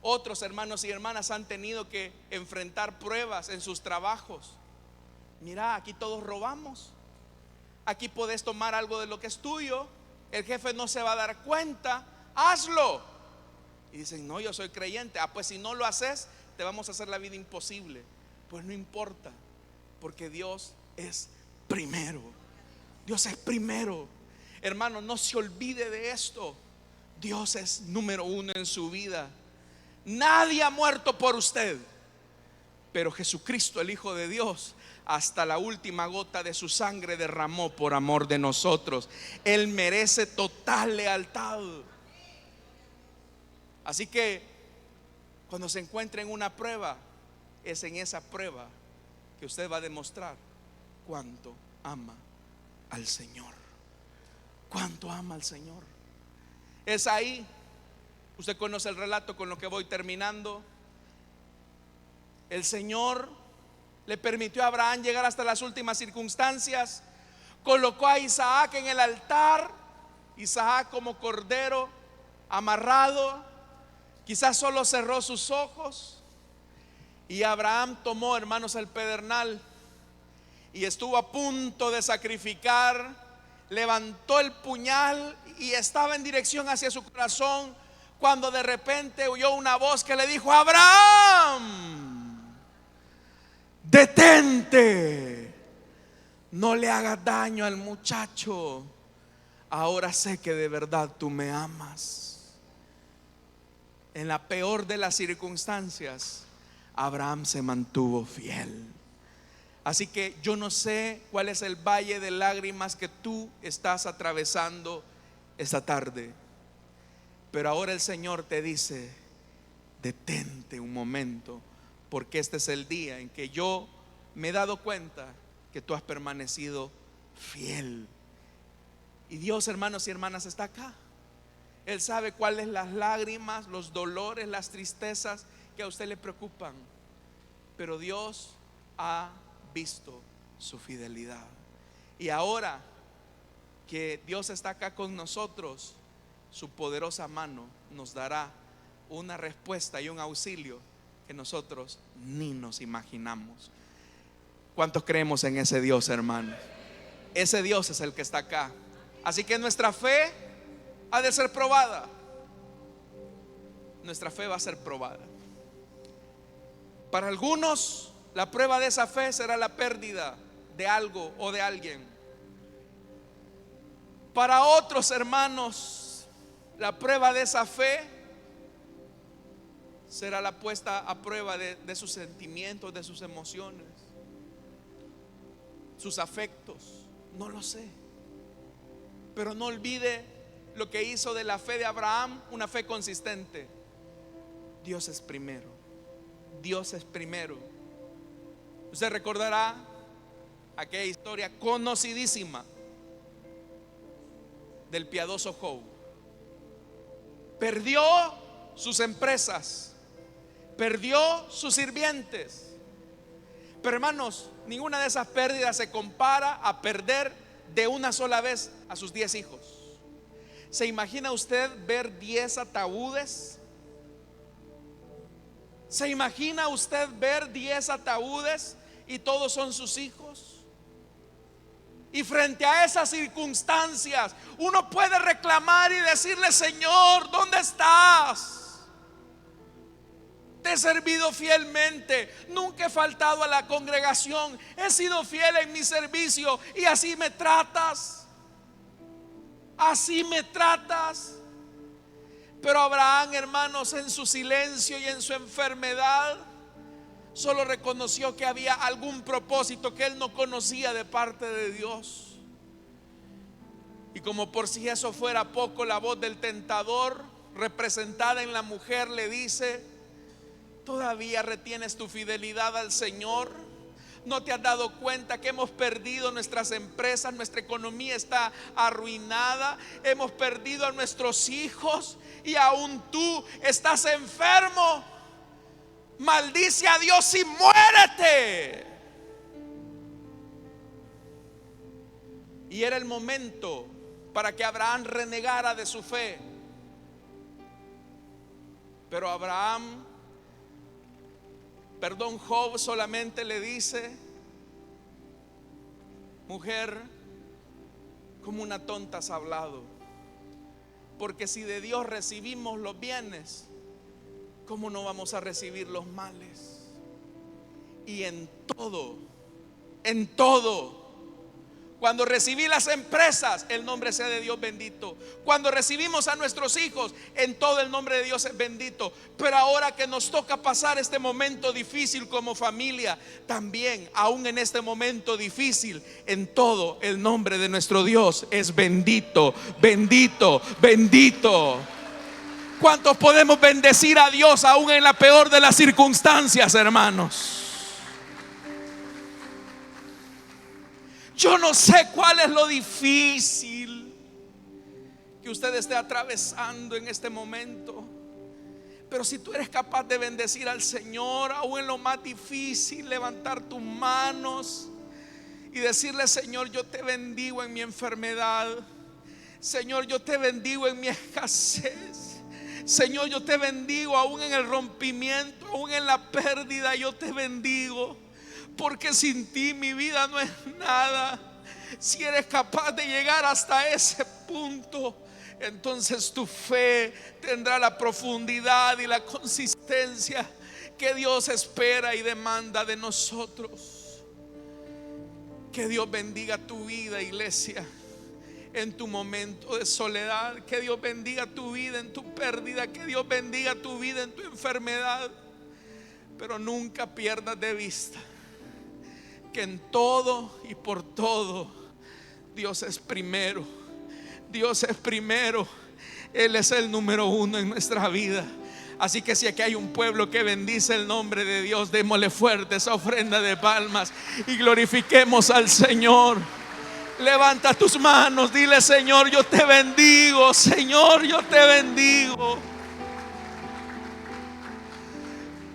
Otros hermanos y hermanas han tenido que enfrentar pruebas en sus trabajos. Mira, aquí todos robamos. Aquí podés tomar algo de lo que es tuyo. El jefe no se va a dar cuenta. Hazlo. Y dicen: no, yo soy creyente. Pues si no lo haces, te vamos a hacer la vida imposible. Pues no importa, porque Dios es primero. Dios es primero. Hermano, no se olvide de esto. Dios es número uno en su vida. Nadie ha muerto por usted, pero Jesucristo, el Hijo de Dios, hasta la última gota de su sangre derramó por amor de nosotros. Él merece total lealtad. Así que cuando se encuentre en una prueba, es en esa prueba que usted va a demostrar cuánto ama al Señor. Cuánto ama al Señor. Es ahí. Usted conoce el relato con lo que voy terminando. El Señor le permitió a Abraham llegar hasta las últimas circunstancias. Colocó a Isaac en el altar. Isaac como cordero amarrado. Quizás solo cerró sus ojos. Y Abraham tomó, hermanos, el pedernal y estuvo a punto de sacrificar. Levantó el puñal y estaba en dirección hacia su corazón, cuando de repente oyó una voz que le dijo: Abraham, detente, no le hagas daño al muchacho. Ahora sé que de verdad tú me amas. En la peor de las circunstancias, Abraham se mantuvo fiel. Así que yo no sé cuál es el valle de lágrimas que tú estás atravesando esta tarde, pero ahora el Señor te dice: detente un momento, porque este es el día en que yo me he dado cuenta que tú has permanecido fiel. Y Dios, hermanos y hermanas, está acá. Él sabe cuáles las lágrimas, los dolores, las tristezas que a usted le preocupan, pero Dios ha visto su fidelidad. Y ahora que Dios está acá con nosotros, su poderosa mano nos dará una respuesta y un auxilio que nosotros ni nos imaginamos. ¿Cuántos creemos en ese Dios, hermano? Ese Dios es el que está acá. Así que nuestra fe ha de ser probada. Nuestra fe va a ser probada. Para algunos, la prueba de esa fe será la pérdida de algo o de alguien. Para otros, hermanos, la prueba de esa fe será la puesta a prueba de sus sentimientos, de sus emociones, sus afectos. No lo sé. Pero no olvide lo que hizo de la fe de Abraham una fe consistente. Dios es primero. Dios es primero. Usted recordará aquella historia conocidísima del piadoso Job. Perdió sus empresas, perdió sus sirvientes. Pero hermanos, ninguna de esas pérdidas se compara a perder de una sola vez a sus 10 hijos. ¿Se imagina usted ver 10 ataúdes? ¿Se imagina usted ver 10 ataúdes y todos son sus hijos? Y frente a esas circunstancias, uno puede reclamar y decirle: Señor, ¿dónde estás? Te he servido fielmente, nunca he faltado a la congregación, he sido fiel en mi servicio y así me tratas. Así me tratas. Pero Abraham, hermanos, en su silencio y en su enfermedad, solo reconoció que había algún propósito que él no conocía de parte de Dios. Y como por si eso fuera poco, la voz del tentador, representada en la mujer, le dice: ¿todavía retienes tu fidelidad al Señor? ¿No te has dado cuenta que hemos perdido nuestras empresas? Nuestra economía está arruinada. Hemos perdido a nuestros hijos y aún tú estás enfermo. Maldice a Dios y muérete. Y era el momento para que Abraham renegara de su fe. Pero Job solamente le dice: mujer, como una tonta has hablado, porque si de Dios recibimos los bienes, ¿cómo no vamos a recibir los males? Y en todo, cuando recibí las empresas, el nombre sea de Dios bendito. Cuando recibimos a nuestros hijos, en todo el nombre de Dios es bendito. Pero ahora que nos toca pasar este momento difícil como familia, también, aún en este momento difícil, en todo el nombre de nuestro Dios es bendito, bendito, bendito. ¿Cuántos podemos bendecir a Dios aún en la peor de las circunstancias, hermanos? Yo no sé cuál es lo difícil que usted esté atravesando en este momento, pero si tú eres capaz de bendecir al Señor aún en lo más difícil, levantar tus manos y decirle: Señor, yo te bendigo en mi enfermedad. Señor, yo te bendigo en mi escasez. Señor, yo te bendigo aún en el rompimiento, aún en la pérdida. Yo te bendigo, porque sin ti mi vida no es nada. Si eres capaz de llegar hasta ese punto, entonces tu fe tendrá la profundidad y la consistencia que Dios espera y demanda de nosotros. Que Dios bendiga tu vida, iglesia, en tu momento de soledad. Que Dios bendiga tu vida en tu pérdida. Que Dios bendiga tu vida en tu enfermedad. Pero nunca pierdas de vista que en todo y por todo Dios es primero. Dios es primero. Él es el número uno en nuestra vida. Así que si aquí hay un pueblo que bendice el nombre de Dios, démosle fuerte esa ofrenda de palmas y glorifiquemos al Señor. Levanta tus manos, dile: Señor, yo te bendigo. Señor, yo te bendigo.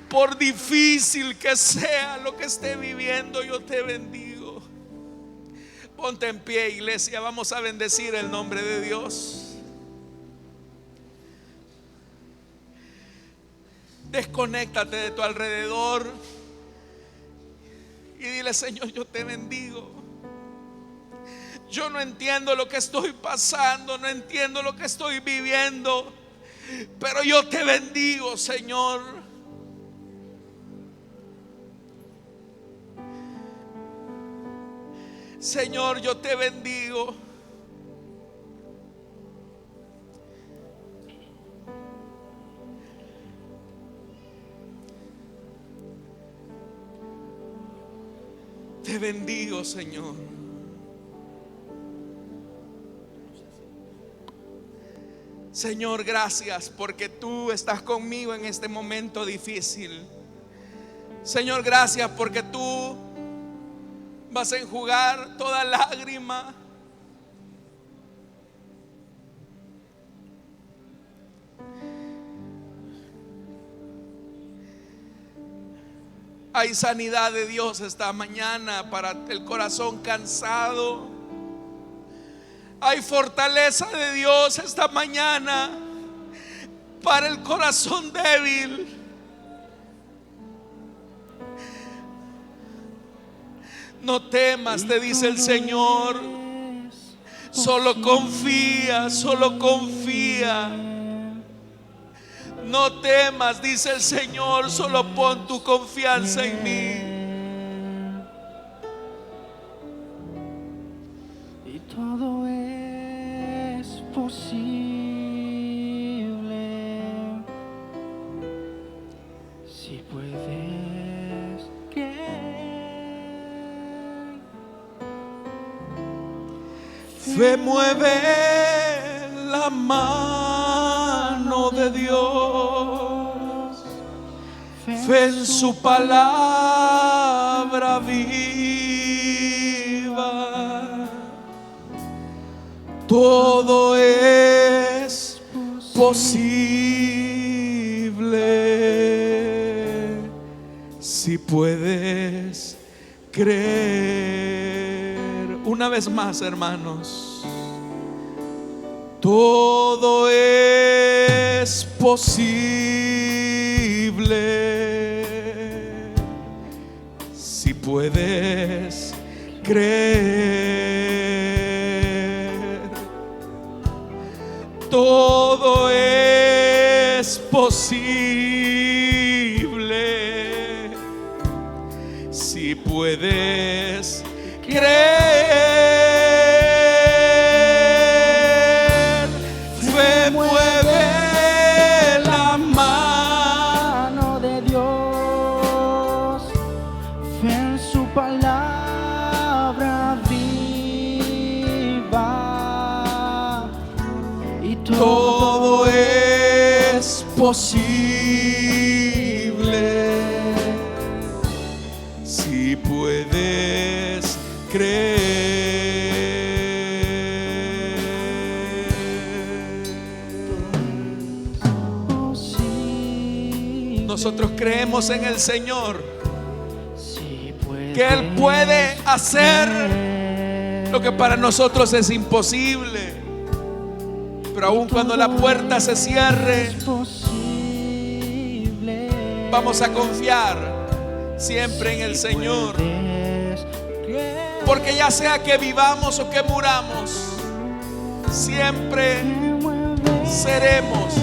Por difícil que sea lo que esté viviendo, yo te bendigo. Ponte en pie, iglesia, vamos a bendecir el nombre de Dios. Desconéctate de tu alrededor y dile: Señor, yo te bendigo. Yo no entiendo lo que estoy pasando, no entiendo lo que estoy viviendo, pero yo te bendigo, Señor. Señor, yo te bendigo. Te bendigo, Señor. Señor, gracias porque tú estás conmigo en este momento difícil. Señor, gracias porque tú vas a enjugar toda lágrima. Hay sanidad de Dios esta mañana para el corazón cansado. Hay fortaleza de Dios esta mañana para el corazón débil. No temas, te dice el Señor. Solo confía, solo confía. No temas, dice el Señor, solo pon tu confianza en mí. Y todo es posible si puedes creer. Fe mueve la mano de Dios, fe en su palabra viva. Todo es posible si puedes creer. Una vez más, hermanos, todo es posible si puedes creer. Todo es posible si puedes creer. Fe mueve la mano de Dios, fe en su palabra viva. Y todo es posible si puedes creer. Nosotros creemos en el Señor, que Él puede hacer lo que para nosotros es imposible. Pero aun cuando la puerta se cierre, vamos a confiar siempre en el Señor. Porque ya sea que vivamos o que muramos, siempre seremos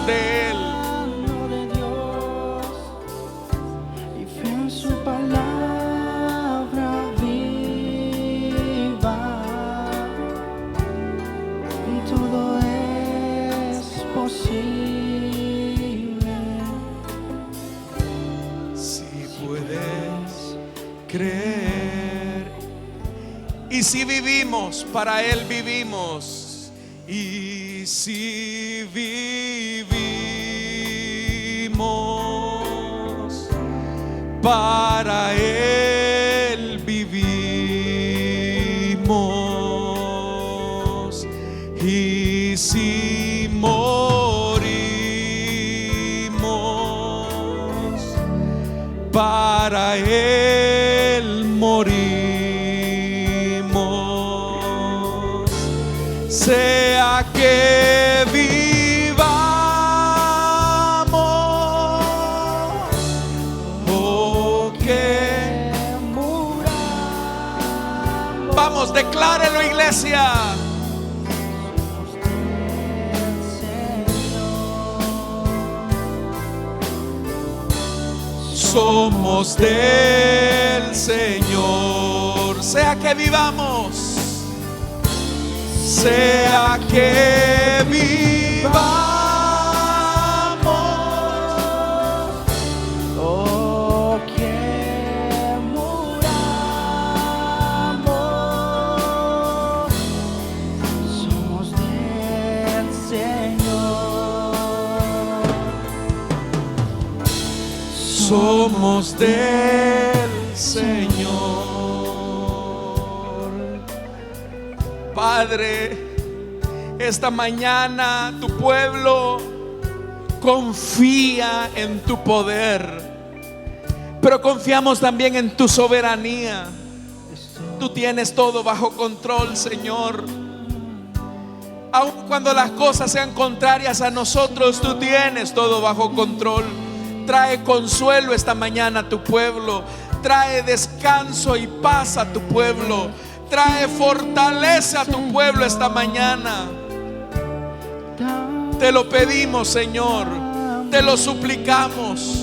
de Él. Y fe en su palabra viva. Y todo es posible si puedes creer. Y si vivimos, para Él vivimos. Y si vivimos, para Él vivimos. Y si morimos, para Él morimos. Sea que vivamos o que muramos. vamos, declárelo, iglesia. Somos del Señor. Sea que vivamos, sea que vivamos o que muramos, somos del Señor. somos del Señor. Padre, esta mañana tu pueblo confía en tu poder, pero confiamos también en tu soberanía. Tú tienes todo bajo control, Señor. Aun cuando las cosas sean contrarias a nosotros, tú tienes todo bajo control. Trae consuelo esta mañana a tu pueblo. Trae descanso y paz a tu pueblo. Trae fortaleza a tu pueblo esta mañana. Te lo pedimos, Señor. Te lo suplicamos.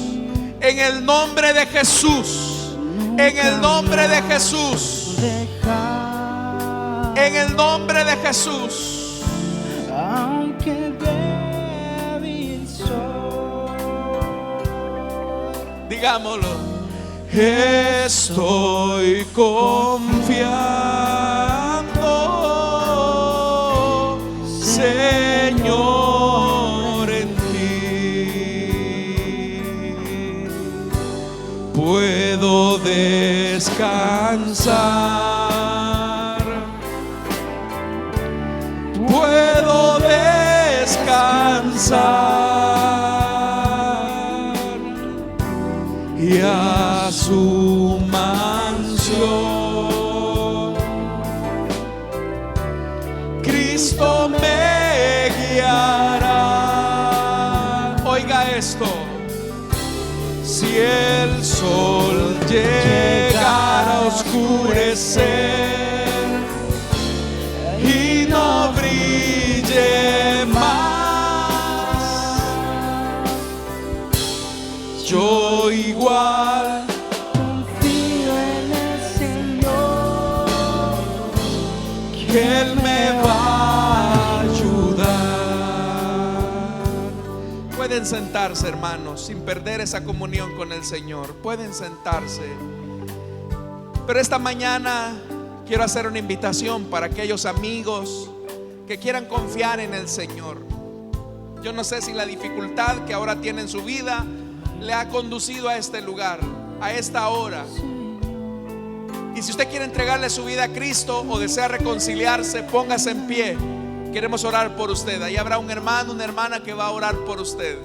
En el nombre de Jesús. En el nombre de Jesús. En el nombre de Jesús. Aunque débil soy, Digámoslo. Estoy confiando, Señor, en ti. Puedo descansar. Puedo descansar y a su mansión Cristo me guiará. Oiga esto: si el sol llegara a oscurecer y no brille más, yo igual confío en el Señor, que Él me va a ayudar. Pueden sentarse, hermanos, sin perder esa comunión con el Señor. Pueden sentarse. Pero esta mañana quiero hacer una invitación para aquellos amigos que quieran confiar en el Señor. Yo no sé si la dificultad que ahora tiene en su vida le ha conducido a este lugar, a esta hora. Y si usted quiere entregarle su vida a Cristo o desea reconciliarse, póngase en pie. Queremos orar por usted. Ahí habrá un hermano, una hermana que va a orar por usted.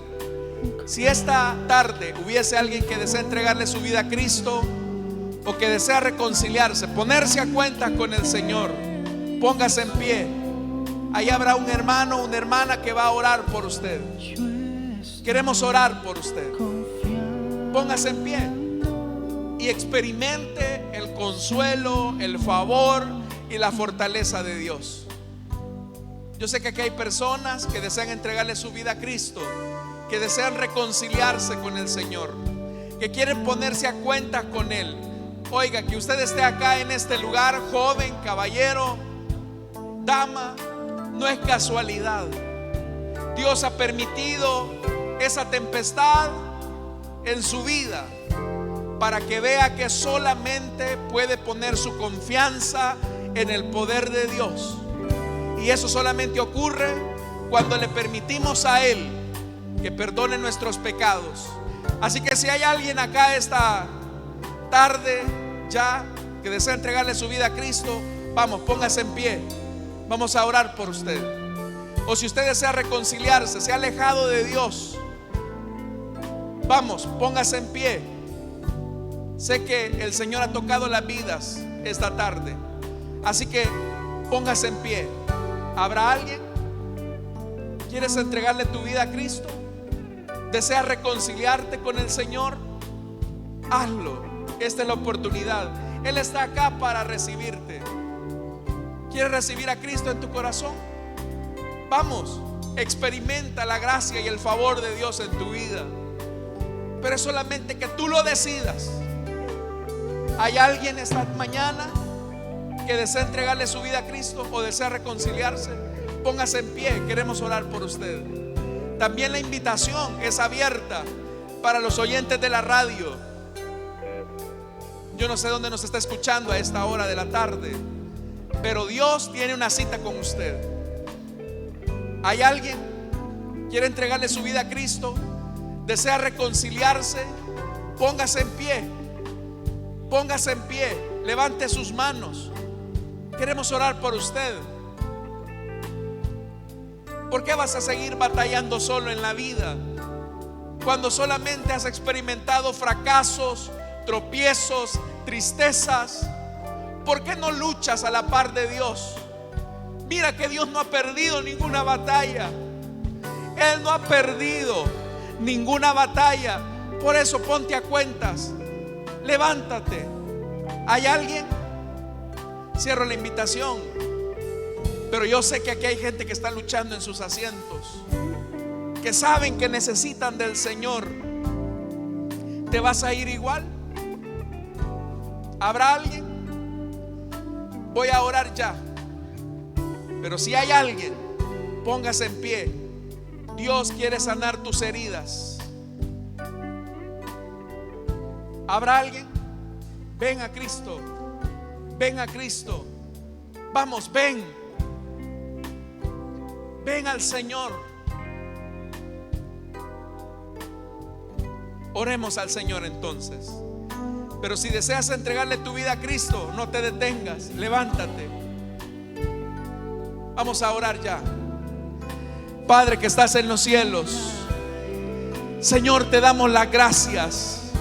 Si esta tarde hubiese alguien que desea entregarle su vida a Cristo o que desea reconciliarse, ponerse a cuenta con el Señor, póngase en pie. Ahí habrá un hermano, una hermana que va a orar por usted. Queremos orar por usted. Póngase en pie y experimente el consuelo, el favor y la fortaleza de Dios. Yo sé que aquí hay personas que desean entregarle su vida a Cristo, que desean reconciliarse con el Señor, que quieren ponerse a cuenta con Él. Oiga, que usted esté acá en este lugar, joven, caballero, dama, no es casualidad. Dios ha permitido esa tempestad en su vida para que vea que solamente puede poner su confianza en el poder de Dios. Y eso solamente ocurre cuando le permitimos a Él que perdone nuestros pecados. Así que si hay alguien acá esta tarde ya que desea entregarle su vida a Cristo, vamos, póngase en pie. Vamos a orar por usted. O si usted desea reconciliarse, se ha alejado de Dios, vamos, póngase en pie. Sé que el Señor ha tocado las vidas esta tarde, así que póngase en pie. ¿Habrá alguien? ¿Quieres entregarle tu vida a Cristo? ¿Deseas reconciliarte con el Señor? Hazlo. Esta es la oportunidad. Él está acá para recibirte. ¿Quieres recibir a Cristo en tu corazón? Vamos, experimenta la gracia y el favor de Dios en tu vida. Pero es solamente que tú lo decidas. ¿Hay alguien esta mañana que desea entregarle su vida a Cristo o desea reconciliarse? Póngase en pie, queremos orar por usted. También la invitación es abierta para los oyentes de la radio. Yo no sé dónde nos está escuchando a esta hora de la tarde, pero Dios tiene una cita con usted. ¿Hay alguien que quiere entregarle su vida a Cristo? ¿Desea reconciliarse? Póngase en pie. Póngase en pie. Levante sus manos. Queremos orar por usted. ¿Por qué vas a seguir batallando solo en la vida cuando solamente has experimentado fracasos, tropiezos, tristezas? ¿Por qué no luchas a la par de Dios? Mira que Dios no ha perdido ninguna batalla. Él no ha perdido ninguna batalla. Por eso ponte a cuentas. Levántate. ¿Hay alguien? Cierro la invitación. Pero yo sé que aquí hay gente que está luchando en sus asientos, que saben que necesitan del Señor. ¿Te vas a ir igual? ¿Habrá alguien? Voy a orar ya. Pero si hay alguien, póngase en pie. Dios quiere sanar tus heridas. ¿Habrá alguien? Ven a Cristo. Ven a Cristo. Vamos, ven. Ven al Señor. Oremos al Señor entonces. Pero si deseas entregarle tu vida a Cristo, no te detengas, levántate. Vamos a orar ya. Padre que estás en los cielos, Señor, te damos las gracias,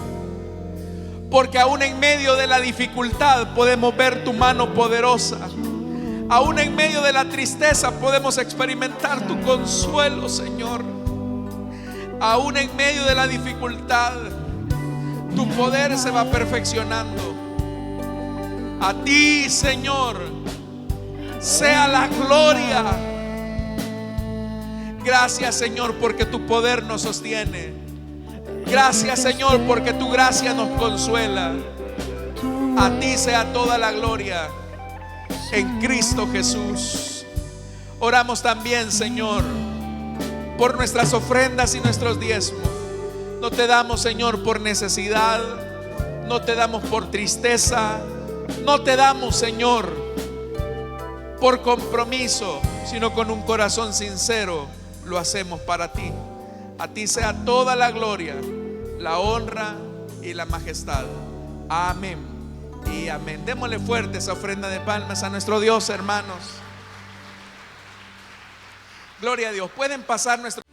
porque aún en medio de la dificultad podemos ver tu mano poderosa. Aún en medio de la tristeza podemos experimentar tu consuelo, Señor. Aún en medio de la dificultad, tu poder se va perfeccionando. A ti, Señor, sea la gloria. Gracias, Señor, porque tu poder nos sostiene. Gracias, Señor, porque tu gracia nos consuela. A ti sea toda la gloria en Cristo Jesús. Oramos también, Señor, por nuestras ofrendas y nuestros diezmos. No te damos, Señor, por necesidad, no te damos por tristeza, no te damos, Señor, por compromiso, sino con un corazón sincero lo hacemos para ti. A ti sea toda la gloria, la honra y la majestad. Amén y amén. Démosle fuerte esa ofrenda de palmas a nuestro Dios, hermanos. Gloria a Dios. Pueden pasar nuestros